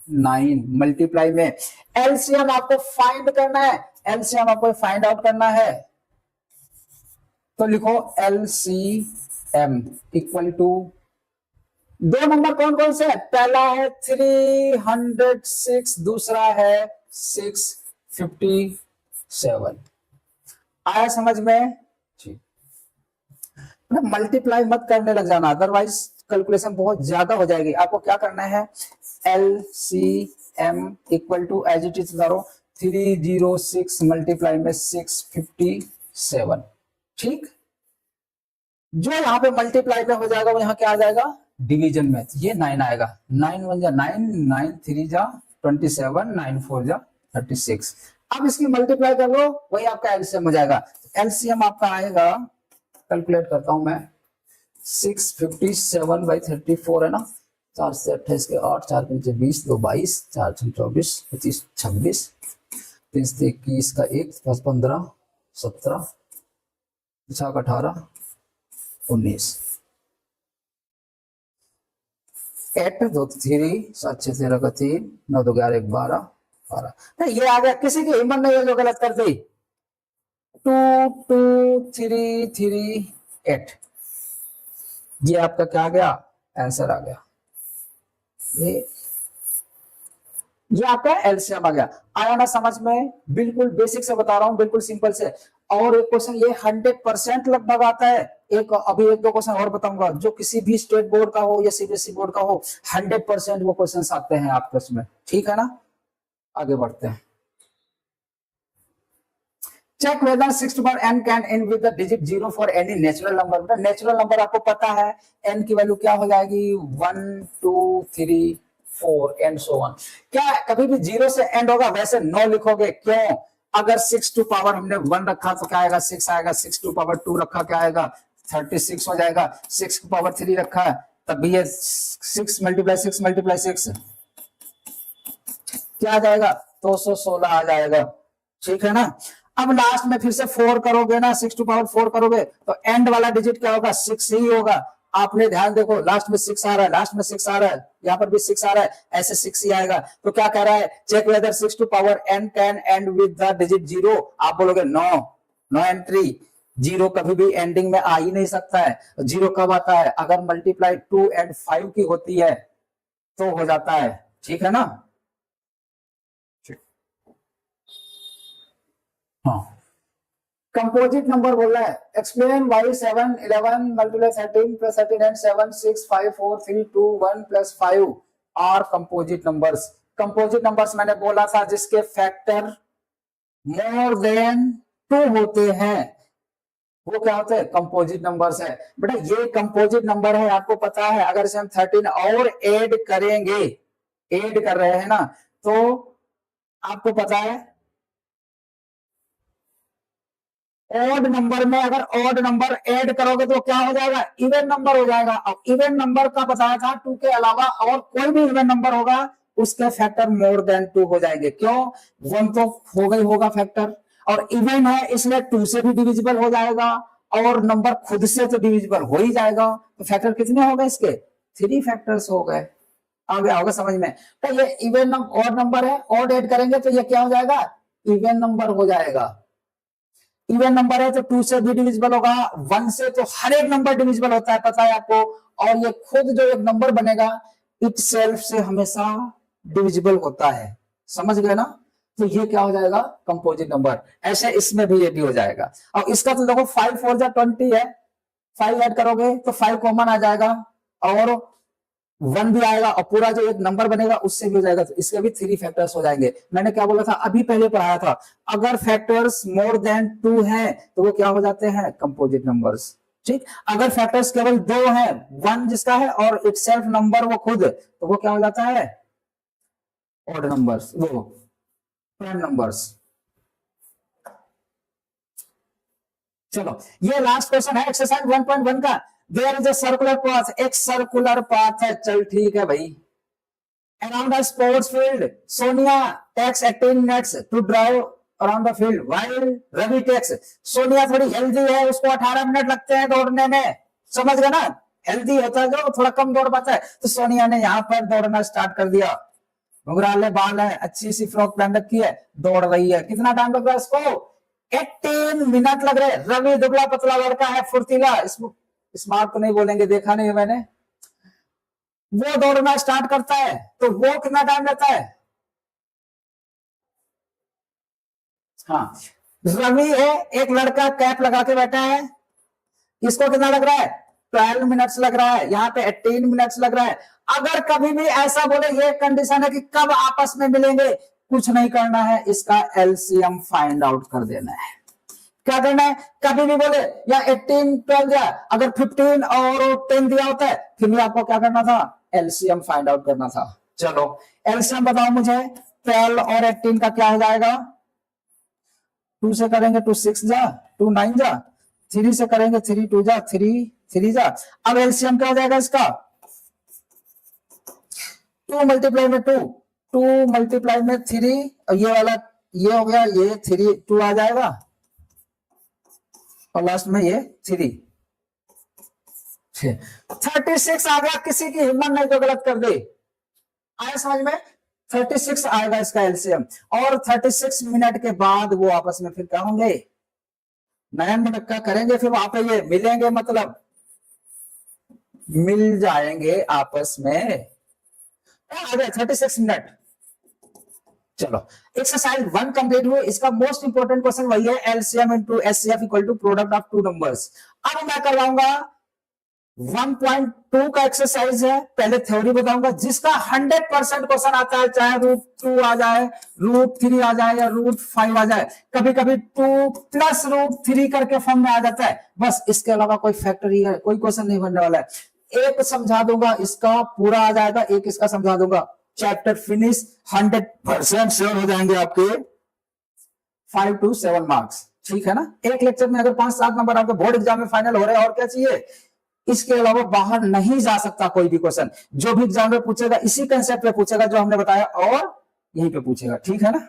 9 मल्टीप्लाई में एलसीएम आपको फाइंड करना है, एलसीएम आपको फाइंड आउट करना है, तो लिखो LCM इक्वल टू 2 नंबर कौन कौन से है, पहला है 306, दूसरा है 657। आया समझ में? ठीक। मल्टीप्लाई मत करने लग जाना, अदरवाइज कैलकुलेशन बहुत ज्यादा हो जाएगी। आपको क्या करना है, LCM equal to as it is करो 306 मल्टीप्लाई में 657। ठीक, जो यहां पे मल्टीप्लाई में हो जाएगा वो यहां क्या आ जाएगा डिवीजन में, तो ये 9 आएगा। 9 1 जा 9, 9 3 जा 27, 9 4 जा 36। अब इसकी मल्टीप्लाई कर लो, वही आपका एलसीएम हो जाएगा। एलसीएम आपका आएगा, कैलकुलेट करता हूं मैं, 657/34 है ना, 4 से 28 के 8, 4 5 20, 2 22, 4 24, 25 26, 3 से 21 का 1, 5 15 17, 6 18 19, 8 2 3, 7 6 13 का 3, 9 2 11 1 12 12। नहीं ये आ गया, किसी की हिम्मत नहीं है जो गलत कर दी। 2 2 3 3 8, ये आपका क्या आ गया, आंसर आ गया। ये आपका एलसीएम आ गया। आया ना समझ में? बिल्कुल बेसिक से बता रहा हूं, बिल्कुल सिंपल से। और एक क्वेश्चन ये 100% लगभग आता है। एक अभी 1 2 क्वेश्चन और बताऊंगा जो किसी भी स्टेट बोर्ड का हो या सीबीएसई बोर्ड का हो, 100% वो क्वेश्चन आते हैं आपके उसमें, ठीक है ना। आगे बढ़ते हैं। Check whether 6 to power n can end with the digit 0 for any natural number। Natural number आपको पता है n की वैल्यू क्या हो जाएगी, 1 2 3 4 एंड सो ऑन। क्या कभी भी 0 से एंड होगा? वैसे 9 लिखोगे, क्यों? अगर 6 to power हमने 1 रखा तो क्या आएगा, 6 आएगा। 6 to power 2 रखा क्या आएगा, 36 हो जाएगा। 6 to power 3 रखा है तब भी ये 6 × 6 × 6 क्या आ जाएगा, 216 आ जाएगा, ठीक है ना। अब लास्ट में फिर से 4 करोगे ना, 6 to power 4 करोगे तो एंड वाला डिजिट क्या होगा, 6 ही होगा। आपने ध्यान देखो, लास्ट में 6 आ रहा है, लास्ट में 6 आ रहा है, यहाँ पर भी 6 आ रहा है, ऐसे 6 ही आएगा। तो क्या कह रहा है, check whether 6 to power n can end with the digit 0। आप बोलोगे नो, नो एंट्री, 0 कभी भी एंडिंग में आ ही नहीं सकता है। 0 कब आता है, अगर मल्टीप्लाई 2 and 5 की होती है तो हो जाता है, ठीक है ना। हाँ, कंपोजिट नंबर बोल रहा है। Explain why 7 11 multiply 13 plus 13 and 7 6 5 4 3 2 1 plus 5 are composite numbers. Composite numbers मैंने बोला था जिसके फैक्टर मोर देन 2 होते हैं, वो क्या होते हैं, कंपोजिट नंबर्स है। बेटा ये कंपोजिट नंबर है, आपको पता है। अगर इसे हम 13 और ऐड करेंगे, ऐड कर रहे हैं ना, तो आपको पता है ऑड नंबर में अगर ऑड नंबर ऐड करोगे तो क्या हो जाएगा, इवन नंबर हो जाएगा। अब इवन नंबर का बताया था 2 के अलावा और कोई भी इवन नंबर होगा उसके फैक्टर मोर देन 2 हो जाएंगे। क्यों, 1 तो होगा ही होगा फैक्टर, और इवन है इसलिए 2 से भी डिविजिबल हो जाएगा, और नंबर खुद से तो डिविजिबल हो ही जाएगा। तो फैक्टर कितने हो गए इसके, 3 फैक्टर्स हो गए। आ गया होगा समझ में। तो ये इवन ऑड नंबर है, ऑड ऐड करेंगे तो ये क्या हो जाएगा, इवन नंबर हो जाएगा। इवन नंबर है तो 2 से भी डिविजिबल होगा, 1 से तो हर एक नंबर डिविजिबल होता है, पता है आपको। और ये खुद जो एक नंबर बनेगा इटसेल्फ से हमेशा डिविजिबल होता है, समझ गए ना। तो ये क्या हो जाएगा, कंपोजिट नंबर। ऐसे इसमें भी ये भी हो जाएगा। और इसका तो देखो 5 4 जा 20 है, 5 ऐड करोगे तो 5 कॉमन आ जाएगा और 1 भी आएगा, और पूरा जो एक नंबर बनेगा उससे भी हो जाएगा। तो इसके भी 3 फैक्टर्स हो जाएंगे। मैंने क्या बोला था, अभी पहले पढ़ाया था, अगर फैक्टर्स मोर देन 2 हैं तो वो क्या हो जाते हैं, कंपोजिट नंबर्स, ठीक। अगर फैक्टर्स केवल 2 हैं, 1 जिसका है और इटसेल्फ नंबर वो खुद, तो वो क्या हो जाता है, ऑड नंबर्स, वो प्राइम नंबर्स। चलो ये लास्ट क्वेश्चन है एक्सरसाइज 1.1 का। There is a circular path, एक सर्कुलर पाथ है, चल ठीक है भाई। Around the sports field, Sonia takes 18 minutes to drive around the field while Ravi takes. Sonia थोड़ी हेल्दी है, उसको 18 मिनट लगते हैं दौड़ने में, समझ गए ना। हेल्दी होता है जो थोड़ा कम दौड़ पाता है। तो सोनिया ने यहाँ पर दौड़ना स्टार्ट कर दिया, घुंघराले बाल है, अच्छी सी फ्रॉक पहन रखी है, दौड़ रही है। कितना टाइम लग रहा है इसको, 18 मिनट लग रहे। रवि दुबला पतला लड़का है, फुर्तीला, स्मार्ट तो नहीं बोलेंगे, देखा नहीं है मैंने। वो दौड़ना स्टार्ट करता है तो वो कितना टाइम लेता है, हाँ। रवि है, एक लड़का कैप लगा के बैठा है, इसको कितना लग रहा है, 12 मिनट्स लग रहा है। यहाँ पे 18 मिनट्स लग रहा है। अगर कभी भी ऐसा बोले, ये कंडीशन है कि कब आपस में मिलेंगे, कुछ नहीं करना है, इसका एलसीएम फाइंड आउट कर देना है। क्या करना है, कभी भी बोले या 18 12 दिया, अगर 15 और 10 दिया होता है फिर भी आपको क्या करना था, एलसीएम फाइंड आउट करना था। चलो एलसीएम बताओ मुझे, 12 और 18 का क्या हो जाएगा, 2 से करेंगे 2 6 जा, 2 9 जा, 3 से करेंगे 3 2 जा, 3 3 जा। अब एलसीएम क्या हो जाएगा इसका, 2 मल्टीप्लाई में 2, 2 मल्टीप्लाई में 3, और ये वाला ये हो गया, ये 3 2 आ जाएगा और लास्ट में ये 3, 36 आ गया। किसी की हिम्मत नहीं तो गलत कर दे, आया समझ में, 36 आएगा इसका एलसीएम। और 36 मिनट के बाद वो आपस में फिर क्या होंगे, नयन मटक्का करेंगे, फिर वहां पे ये मिलेंगे, मतलब मिल जाएंगे आपस में। आ गया 36 मिनट। चलो एक्सरसाइज 1 कंप्लीट हुई। इसका मोस्ट इंपोर्टेंट क्वेश्चन वही है, LCM into HCF equal to product of two numbers. अब मैं करवाऊंगा 1.2 का एक्सरसाइज है, पहले थ्योरी बताऊंगा, जिसका 100% क्वेश्चन आता है, चाहे √2 आ जाए, √3 आ जाए या √5 आ जाए, कभी कभी 2 + √3 करके फॉर्म में आ जाता है, बस इसके अलावा कोई फैक्टर ही है, कोई क्वेश्चन नहीं बनने वाला है। एक समझा दूंगा इसका पूरा आ जाएगा, एक इसका समझा दूंगा, चैप्टर फिनिश, 100% श्योर हो जाएंगे आपके 5 to 7 मार्क्स, ठीक है ना। एक लेक्चर में अगर 5-7 नंबर आपके बोर्ड एग्जाम में फाइनल हो रहे हैं, और क्या चाहिए, इसके अलावा बाहर नहीं जा सकता कोई भी क्वेश्चन। जो भी एग्जाम में पूछेगा इसी कंसेप्ट पे पूछेगा जो हमने बताया, और यहीं पे पूछेगा, ठीक है ना।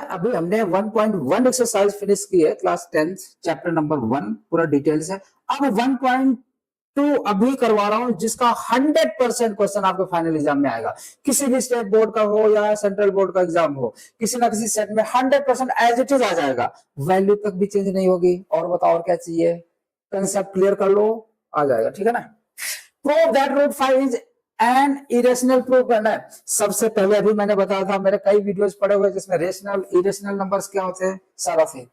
अभी हमने 1.1 एक्सरसाइज फिनिश की है, क्लास 10 चैप्टर नंबर 1 पूरा डिटेल्स है। अब 1.2 अभी करवा रहा हूं, जिसका 100% क्वेश्चन आपके फाइनल एग्जाम में आएगा, किसी भी स्टेट बोर्ड का हो या सेंट्रल बोर्ड का एग्जाम हो, किसी ना किसी सेट में 100% एज इट इज आ जाएगा, वैल्यू तक भी चेंज नहीं होगी। और बताओ और क्या चाहिए, कंसेप्ट क्लियर कर लो, आ जाएगा, ठीक है ना। Prove that √5 is an irrational, prove करना है। सबसे पहले अभी मैंने बताया था, मेरे कई वीडियोस पड़े हुए जिसमें रेशनल इरेशनल नंबर्स क्या होते हैं सारा थे।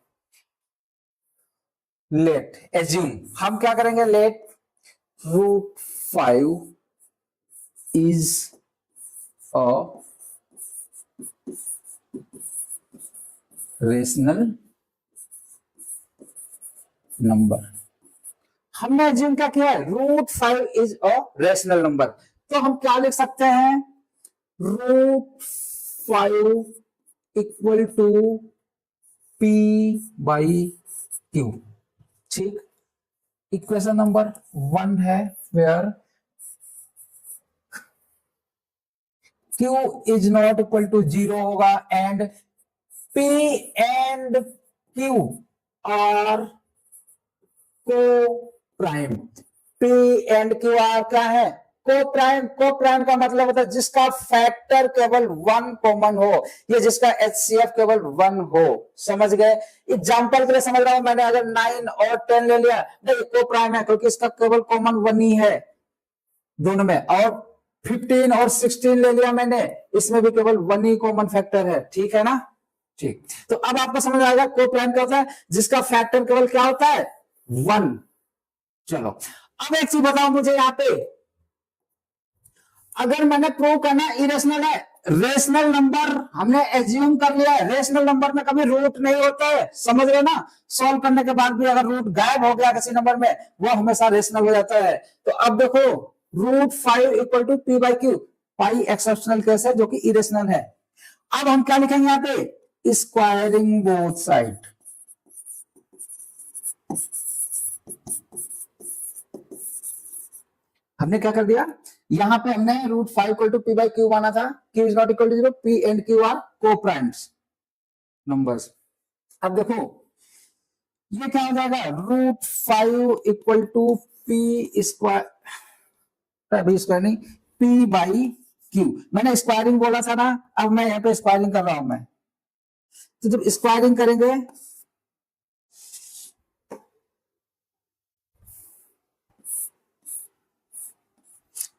लेट एज्यूम, हम क्या करेंगे, लेट √5 is a rational number। हमने एज्यूम क्या किया है, √5 is a rational number, तो हम क्या लिख सकते हैं, √5 इक्वल टू P/Q, ठीक। इक्वेशन नंबर 1 है, where Q is not equal to 0 होगा, and P and Q are coprime. P and Q are क्या है, को प्राइम। को प्राइम का मतलब होता है जिसका फैक्टर केवल 1 कॉमन हो, या जिसका एचसीएफ केवल 1 हो, समझ गए। एग्जांपल के लिए समझ रहा हूं, मैंने अगर 9 और 10 ले लिया, नहीं को प्राइम है क्योंकि इसका केवल कॉमन 1 ही है दोनों में, और 15 और 16 ले लिया मैंने, इसमें भी केवल 1 ही कॉमन फैक्टर है, ठीक है ना। ठीक, तो अब आपको समझ आएगा को प्राइम क्या होता है, जिसका फैक्टर केवल क्या होता है, 1। चलो अब एक चीज बताओ मुझे, यहां पे अगर मैंने प्रूव करना इरेशनल है, रेशनल नंबर हमने एज्यूम कर लिया है, रेशनल नंबर में कभी रूट नहीं होता है, समझ रहे ना। सॉल्व करने के बाद भी अगर रूट गायब हो गया किसी नंबर में, वो हमेशा रेशनल हो जाता है। तो अब देखो √5 इक्वल टू P/Q, पाई एक्सेप्शनल केस है जो कि इरेशनल है। अब हम क्या लिखेंगे यहाँ पे, स्क्वायरिंग बोथ साइड। हमने क्या कर दिया, यहां पे हमने √5 इक्वल टू P/Q माना था, Q is not equal to 0, P and Q are coprimes numbers. अब देखो ये क्या हो जाएगा, √5 इक्वल टू P स्क्वायर, अभी स्क्वायर नहीं, P/Q। मैंने स्क्वायरिंग बोला था ना, अब मैं यहाँ पे स्क्वायरिंग कर रहा हूं मैं। तो जब स्क्वायरिंग करेंगे,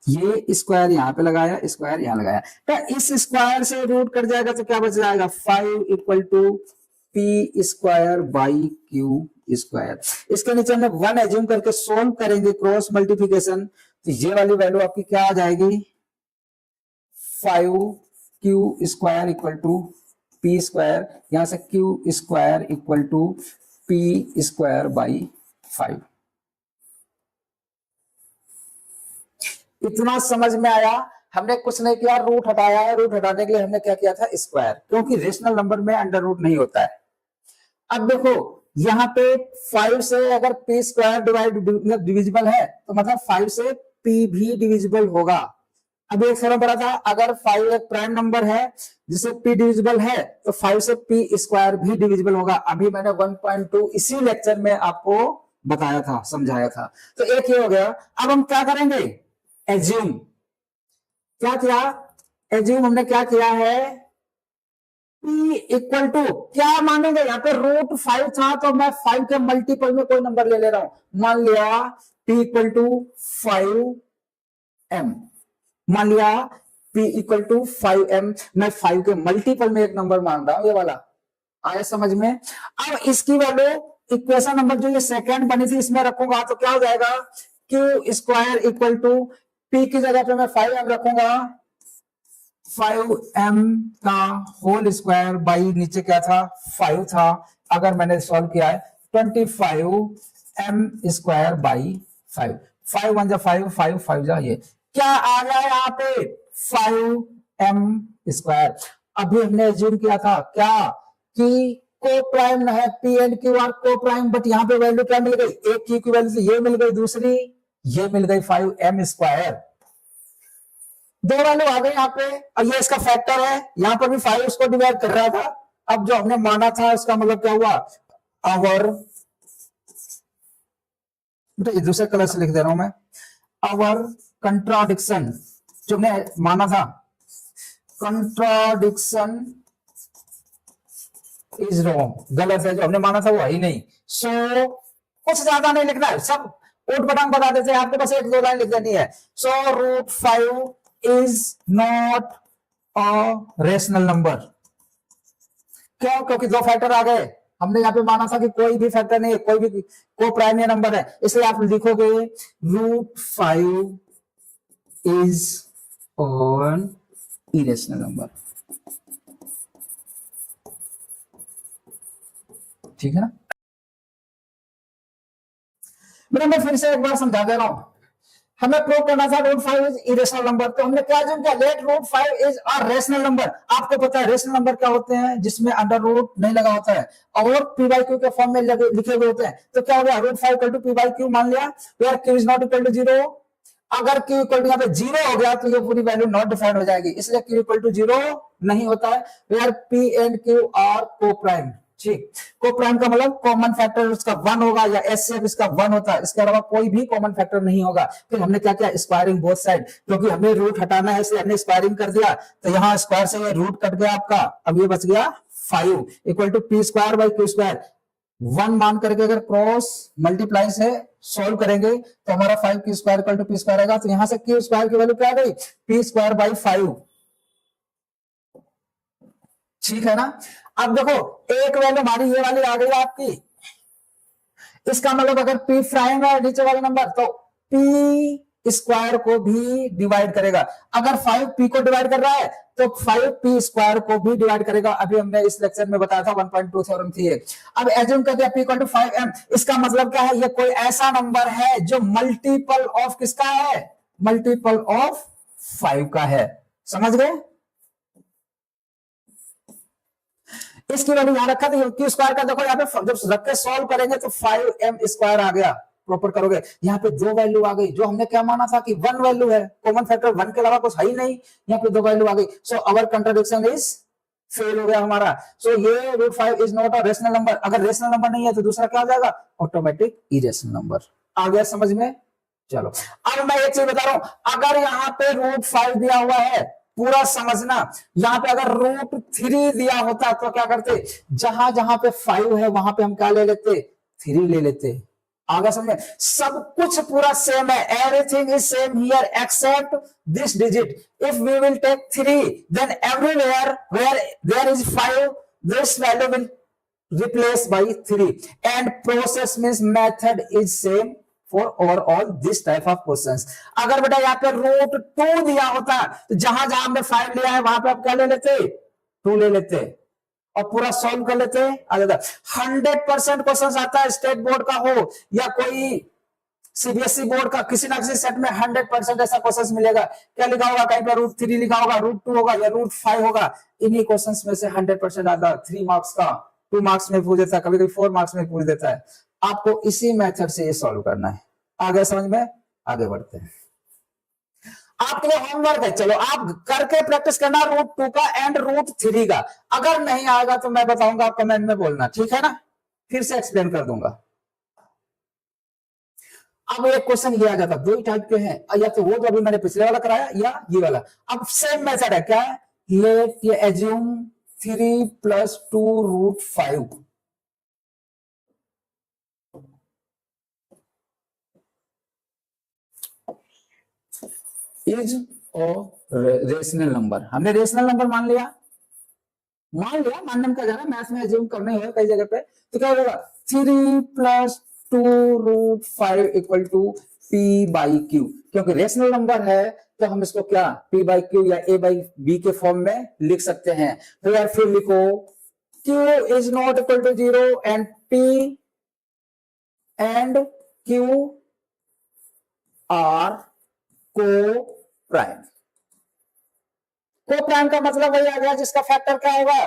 ये स्क्वायर यहां पे लगाया, स्क्वायर यहां लगाया, तो इस स्क्वायर से रूट कट जाएगा तो क्या बच जाएगा, 5 इक्वल टू P²/Q²। इसके नीचे हमने 1 एज्यूम करके सोल्व करेंगे क्रॉस मल्टीप्लिकेशन, तो ये वाली वैल्यू आपकी क्या आ जाएगी, 5Q² equal to p square, यहां से q square equal to p square by 5। इतना समझ में आया? हमने कुछ नहीं किया, रूट हटाया है। रूट हटाने के लिए हमने क्या किया था, स्क्वायर, क्योंकि रेशनल नंबर में अंडर रूट नहीं होता है। अब देखो यहाँ पे 5 से अगर पी स्क्वायर डिविजिबल है तो मतलब 5 से पी भी डिविजिबल होगा। अभी एक सरल पढ़ा था, अगर 5 एक प्राइम नंबर है जिसे p डिविजिबल है तो 5 से p स्क्वायर भी डिविजिबल होगा। अभी मैंने 1.2 इसी लेक्चर में आपको बताया था, समझाया था। तो एक ये हो गया। अब हम क्या करेंगे, एज्यूम। क्या किया, एज्यूम हमने क्या किया है, p इक्वल टू क्या मानेंगे, यहाँ पे √5 था तो मैं 5 के मल्टीपल में कोई नंबर ले रहा हूं। मान लिया p इक्वल टू 5m, मान लिया p इक्वल टू 5m, मैं 5 के मल्टीपल में एक नंबर मान रहा हूं, ये वाला आया समझ में। अब इसकी वैल्यू इक्वेशन नंबर जो ये सेकंड बनी थी इसमें रखूंगा तो क्या हो जाएगा, q square equal to p की जगह पे मैं 5m रखूंगा, 5m का होल स्क्वायर बाई नीचे क्या था 5 था। अगर मैंने सॉल्व किया है 25m स्क्वायर बाई 5, 5 1 जा 5, 5 5 जा, ये क्या आ गया यहाँ पे 5m स्क्वायर। अभी हमने एज्यूम किया था क्या कि को प्राइम है, पी एंड क्यू आर को प्राइम, बट यहाँ पे वैल्यू क्या मिल गई, एक की वैल्यू ये मिल गई, दूसरी ये मिल गई 5m स्क्वायर। दो वैल्यू आ गई यहाँ पे, और ये इसका फैक्टर है, यहाँ पर भी 5 उसको डिवाइड कर रहा था। अब जो हमने माना था इसका मतलब क्या हुआ, आवर, दूसरे कलर से लिख दे रहा हूं मैं, आवर कंट्राडिक्शन, जो हमने माना था कंट्राडिक्शन इज रॉन्ग, गलत है, जो हमने माना था वो है ही नहीं। सो कुछ ज्यादा नहीं लिखना है, सब उठ पटांग बता देते हैं, आपके पास एक दो लाइन लिख देनी है। सो √5 is not a rational number। क्यों, क्योंकि दो फैक्टर आ गए। हमने यहाँ पे माना था कि कोई भी फैक्टर नहीं है, कोई भी को प्राइम नंबर है, इसलिए आप लिखोगे √5 is an irrational number। ठीक है ना। मैं फिर से एक बार समझा दे रहा हूं, हमें प्रूव करना था √5 इज इरेशनल नंबर, तो हमने क्या अज्यूम किया, let √5 is a rational number. आपको पता है रेशनल नंबर क्या होते हैं, जिसमें अंडर रूट नहीं लगा होता है और p बाई क्यू के फॉर्म में लिखे हुए होते हैं। तो क्या हो गया, √5 equal to p by q मान लिया, where q is not equal to 0। अगर q इक्वल टू यहाँ पे 0 हो गया तो ये पूरी वैल्यू नॉट डिफाइंड हो जाएगी, इसलिए q इक्वल टू 0 नहीं होता है, where p and q are coprime. ठीक, को प्राइम का मतलब कॉमन फैक्टर उसका 1 होगा या एचसीएफ इसका 1 होता है, इसके अलावा कोई भी कॉमन फैक्टर नहीं होगा। फिर हमने क्या किया, स्क्वायरिंग बोथ साइड, क्योंकि हमें रूट हटाना है इसलिए हमने स्क्वायरिंग कर दिया, तो यहाँ स्क्वायर से ये रूट कट गया आपका, अब ये बच गया 5 equal to p square by q square. 1 मान करके अगर क्रॉस मल्टीप्लाई से सॉल्व करेंगे तो हमारा 5 q square equal to p square आएगा, तो यहां से क्यू स्क्वायर की वैल्यू क्या आ गई, p स्क्वायर बाई 5। ठीक है ना। अब देखो एक वैल्यू हमारी ये वाली आ गई आपकी, इसका मतलब अगर p प्राइम है नीचे वाला नंबर तो p स्क्वायर को भी डिवाइड करेगा। अगर 5 p को डिवाइड कर रहा है तो 5 p स्क्वायर को भी डिवाइड करेगा। अभी हमने इस लेक्चर में बताया था 1.2 थ्योरम थी। अब एज्यूम कर दिया p इक्वल टू 5m, इसका मतलब क्या है, ये कोई ऐसा नंबर है जो मल्टीपल ऑफ किसका है, मल्टीपल ऑफ 5 का है। समझ गए, इसकी वैल्यू यहां रखा था क्यू स्क्वायर का, देखो यहाँ पे जब रख के सॉल्व करेंगे तो 5m स्क्वायर आ गया, प्रॉपर करोगे यहाँ पे दो वैल्यू आ गई, जो हमने क्या माना था कि 1 वैल्यू है, कॉमन फैक्टर 1 के अलावा कुछ है ही नहीं, यहाँ पे दो वैल्यू आ गई। सो अवर कंट्राडिक्शन इज फेल हो गया हमारा। सो ये √5 is not a rational number. अगर रेशनल नंबर नहीं है तो दूसरा क्या हो जाएगा, ऑटोमेटिक इरेशनल नंबर। आ गया समझ में। चलो अब मैं एक चीज बता रहा हूं, अगर यहाँ पे √5 दिया हुआ है, पूरा समझना, यहाँ पे अगर √3 दिया होता तो क्या करते, जहां जहां पे 5 है वहां पे हम क्या ले लेते, 3 ले लेते। आगे समझे, सब कुछ पूरा सेम है, everything is same here except this digit. If we will take 3 then everywhere where there is 5 this value will replace by 3 and process means method is same for overall this type of questions. अगर बेटा यहाँ पे √2 दिया होता तो जहां जहां हमने 5 लिया है वहां पे आप क्या ले लेते, 2 ले लेते। और पूरा सॉल्व कर लेते हैं, आ जाता है। 100% क्वेश्चन आता है, स्टेट बोर्ड का हो या कोई सीबीएसई बोर्ड का, किसी ना किसी सेट में 100% ऐसा क्वेश्चन मिलेगा। क्या लिखा होगा, कहीं पर √3 लिखा होगा, √2 होगा या √5 होगा। इन्हीं क्वेश्चन में से 100% आता है। 3 मार्क्स का 2 मार्क्स में पूछ देता है, कभी कभी 4 मार्क्स में पूछ देता है। आपको इसी मेथड से ये सॉल्व करना है। आगे समझ में, आगे बढ़ते हैं। आपके लिए होमवर्क है, चलो आप करके प्रैक्टिस करना √2 का एंड √3 का। अगर नहीं आएगा तो मैं बताऊंगा, आप कमेंट में बोलना, ठीक है ना, फिर से एक्सप्लेन कर दूंगा। अब एक क्वेश्चन ये आ जाता, दो ही टाइप के हैं, या तो वो जो अभी मैंने पिछले वाला कराया या ये वाला। अब सेम मेथड है, क्या है, लेट ये एज्यूम 3 + 2 √5 इज रेशनल नंबर। हमने रेशनल नंबर मान लिया, मानने में क्या जा रहा है, मैथ में एज्यूम करने है कई जगह पे। तो क्या होगा, 3 + 2 √5 = P/Q। क्योंकि रेशनल नंबर है तो हम इसको क्या P/Q या A/B के फॉर्म में लिख सकते हैं। तो यार फिर लिखो Q is not equal to 0 and P and Q are co-prime। Co-prime का मतलब वही आ गया जिसका फैक्टर क्या होगा,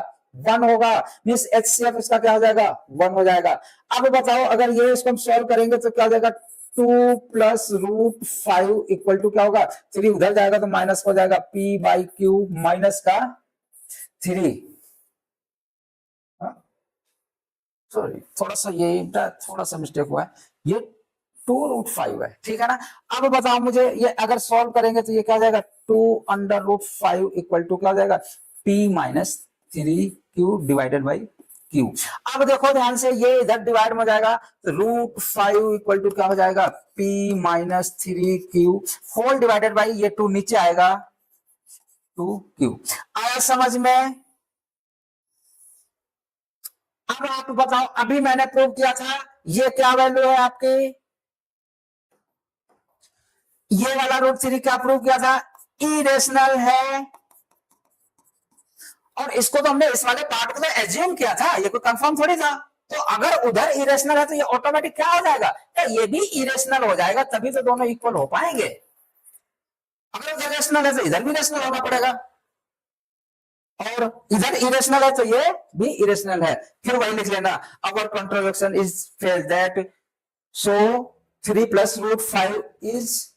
1 होगा, मींस HCF इसका क्या हो जाएगा, 1 हो जाएगा। अब बताओ अगर ये इसको हम सॉल्व करेंगे तो क्या हो जाएगा, 2 + √5 = क्या होगा, 3 उधर जाएगा तो माइनस हो जाएगा, P/Q माइनस का 3। सॉरी थोड़ा सा मिस्टेक हुआ है, ये 2 √5 है, ठीक है ना। अब बताओ मुझे ये अगर सॉल्व करेंगे तो ये क्या हो जाएगा, 2/√5 = क्या हो जाएगा, P-3Q / Q। अब देखो ध्यान से, ये इधर डिवाइड में जाएगा तो √5 = क्या हो जाएगा, P-3Q होल डिवाइडेड बाई ये 2 नीचे आएगा 2Q। आया समझ में। अब आप बताओ, अभी मैंने प्रूव किया था ये क्या वैल्यू है आपकी, ये वाला √3 क्या प्रूव किया था, इरेशनल है। और इसको तो हमने इस वाले पार्ट को तो एज्यूम किया था, ये कोई कंफर्म थोड़ी था। तो अगर उधर इरेशनल है तो ये ऑटोमेटिक क्या हो जाएगा, क्या ये भी इरेशनल हो जाएगा, तभी तो दोनों इक्वल हो पाएंगे। अगर उधर रेशनल है तो इधर भी रेशनल होना पड़ेगा, और इधर इरेशनल है तो ये भी इरेशनल है। फिर वही लिख लेना, our contradiction is fail that so 3 + √5 is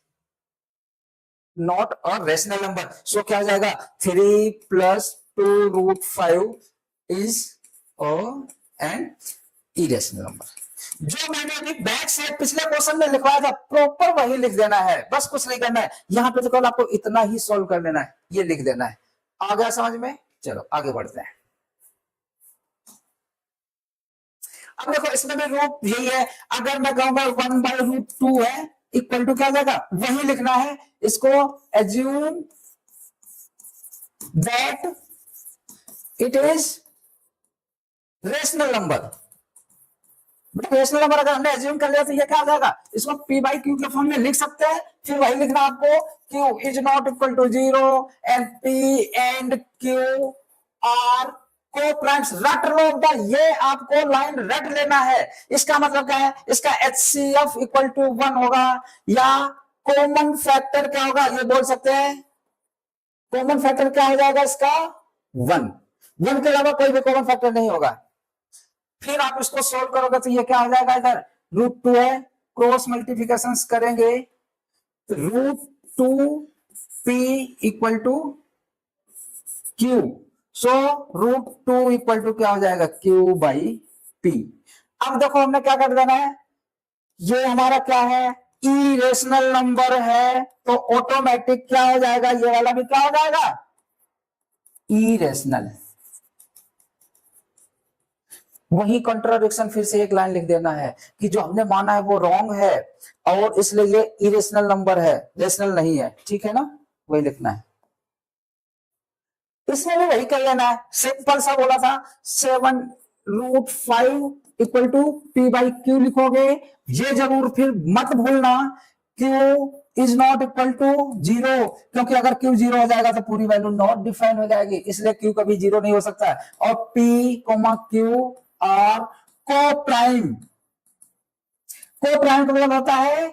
not a rational number. So क्या हो जाएगा, 3 + 2 √5 इज एन इरेशनल नंबर। जो मैंने अभी बैक साइड पिछले क्वेश्चन में लिखवाया था प्रॉपर वही लिख देना है, बस कुछ नहीं करना है। यहां पे तो कल आपको इतना ही सॉल्व कर देना है, ये लिख देना है। आ गया समझ में, चलो आगे बढ़ते हैं। अब देखो इसमें भी रूट यही है, अगर मैं कहूंगा 1/√2 है इक्वल टू क्या हो जाएगा, वही लिखना है। इसको assume that it is rational number. Rational number अगर हमने एज्यूम कर लिया तो ये क्या हो जाएगा, इसको P/Q के फॉर्म में लिख सकते हैं। फिर वही लिखना आपको, Q is not equal to 0 and P and Q are coprimes. रट लो, ये आपको लाइन रट लेना है। इसका मतलब क्या है, इसका HCF = 1 होगा, या कॉमन फैक्टर क्या होगा, ये बोल सकते हैं कॉमन फैक्टर क्या हो जाएगा इसका, 1 के अलावा कोई भी कॉमन फैक्टर नहीं होगा। फिर आप इसको सोल्व करोगे तो ये क्या हो जाएगा, इधर √2 है, क्रॉस मल्टीप्लिकेशन करेंगे तो √2P = Q। सो √2 = क्या हो जाएगा, Q/P। अब देखो हमने क्या कर देना है, ये हमारा क्या है, इरेशनल नंबर है, तो ऑटोमेटिक क्या हो जाएगा, ये वाला भी क्या हो जाएगा, इरेशनल। वही कंट्राडिक्शन फिर से एक लाइन लिख देना है कि जो हमने माना है वो रॉन्ग है और इसलिए ये इरेशनल नंबर है, रेशनल नहीं है, ठीक है ना, वही लिखना है। इसमें भी वही कर लेना है, सिंपल सा बोला था, 7√5 = P/Q लिखोगे। ये जरूर फिर मत भूलना Q is not equal to 0, क्योंकि अगर Q 0 हो जाएगा तो पूरी वैल्यू नॉट डिफाइन हो जाएगी, इसलिए Q कभी 0 नहीं हो सकता है। और P, Q आर को प्राइम का मतलब होता है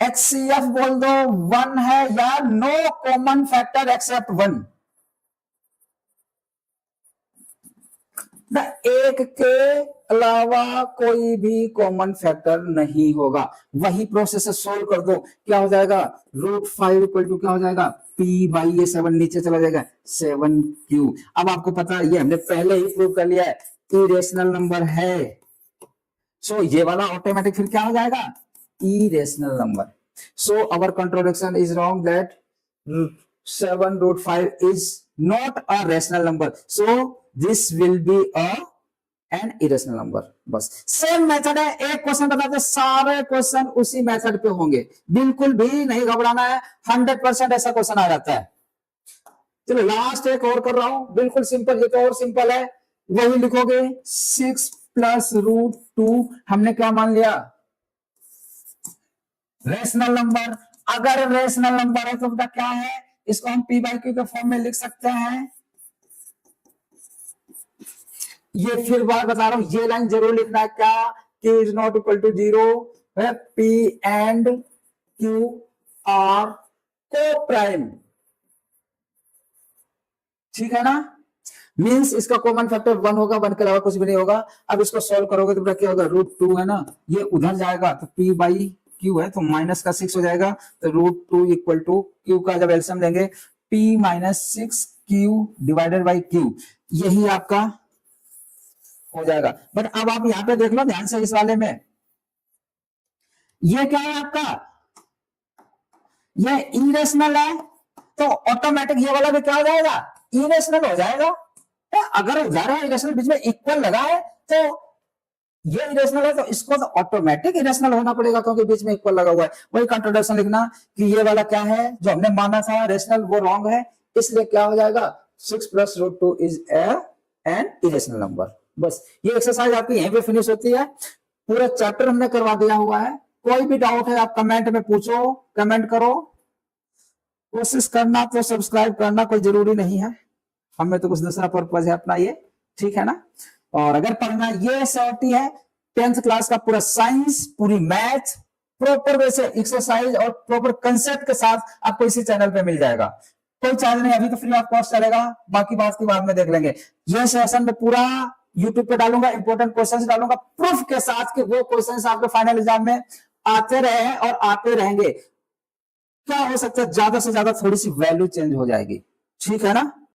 HCF बोल दो 1 है या नो कॉमन फैक्टर एक्सेप्ट 1। एक के अलावा कोई भी कॉमन फैक्टर नहीं होगा। वही प्रोसेस सोल्व कर दो, क्या हो जाएगा √5 इक्वल टू क्या हो जाएगा P बाई ये 7 नीचे चला जाएगा 7Q। अब आपको पता है ये हमने पहले ही प्रूव कर लिया है, इरेशनल नंबर है, सो ये वाला ऑटोमेटिक फिर क्या हो जाएगा irrational number. So our contradiction is wrong that 7√5 is not a rational number, so this will be an irrational number। बस सेम मेथड है, एक क्वेश्चन बताते सारे क्वेश्चन उसी मेथड पे होंगे, बिल्कुल भी नहीं घबराना है, 100% ऐसा क्वेश्चन आ जाता है। चलो लास्ट एक और कर रहा हूं, बिल्कुल सिंपल, ये तो और सिंपल है, वही लिखोगे 6 + √2 हमने क्या मान लिया रेशनल नंबर। अगर रेशनल नंबर है तो बेटा क्या है, इसको हम P/Q के फॉर्म में लिख सकते हैं। ये फिर बार बता रहा हूं, ये लाइन जरूर लिखना है, क्या Q is not equal to 0 है, P and Q are coprime, ठीक है ना, मींस इसका कॉमन फैक्टर 1 होगा, 1 के अलावा कुछ भी नहीं होगा। अब इसको सॉल्व करोगे तो क्या होगा √2 है ना, ये उधर जाएगा तो P/Q है तो माइनस का 6 हो जाएगा, तो √2 इक्वल टू Q का जब एलसीएम लेंगे P - 6Q divided by Q, यही आपका हो जाएगा। बट अब आप यहां पे देख लो ध्यान से, इस वाले में ये क्या है आपका, ये इरेशनल है तो ऑटोमेटिक ये वाला भी क्या हो जाएगा इरेशनल हो जाएगा। अगर जा रहा है इरेशनल बीच में इक्वल लगा है तो ये इरेशनल है, तो इसको तो ऑटोमेटिक इरेशनल होना पड़ेगा क्योंकि बीच में इक्वल लगा हुआ है। वही कंट्रोडिक्शन लिखना कि ये वाला क्या है जो हमने माना था रेशनल वो रॉन्ग है, इसलिए क्या हो जाएगा 6 + √2 इज एन इरेशनल नंबर। बस ये एक्सरसाइज आपकी यहीं पे फिनिश होती है, पूरा चैप्टर हमने करवा दिया हुआ है। कोई भी डाउट है आप कमेंट में पूछो, कमेंट करो, कोशिश करना तो सब्सक्राइब करना कोई जरूरी नहीं है, हमें तो कुछ दूसरा पर्पज है अपना ये, ठीक है ना। और अगर पढ़ना ये श्योरिटी है 10th क्लास का पूरा साइंस, पूरी मैथ प्रॉपर वे से एक्सरसाइज और प्रॉपर कंसेप्ट के साथ आपको इसी चैनल पे मिल जाएगा। कोई चार्ज नहीं, अभी तो फ्री ऑफ कॉस्ट चलेगा, बाकी बात की बाद में देख लेंगे। ये सेशन में पूरा यूट्यूब पे डालूंगा, इंपॉर्टेंट क्वेश्चंस डालूंगा प्रूफ के साथ कि वो क्वेश्चंस आपके फाइनल एग्जाम में आते रहे और आते रहेंगे। क्या हो सकता है ज्यादा से ज्यादा थोड़ी सी वैल्यू चेंज हो जाएगी, ठीक है ना।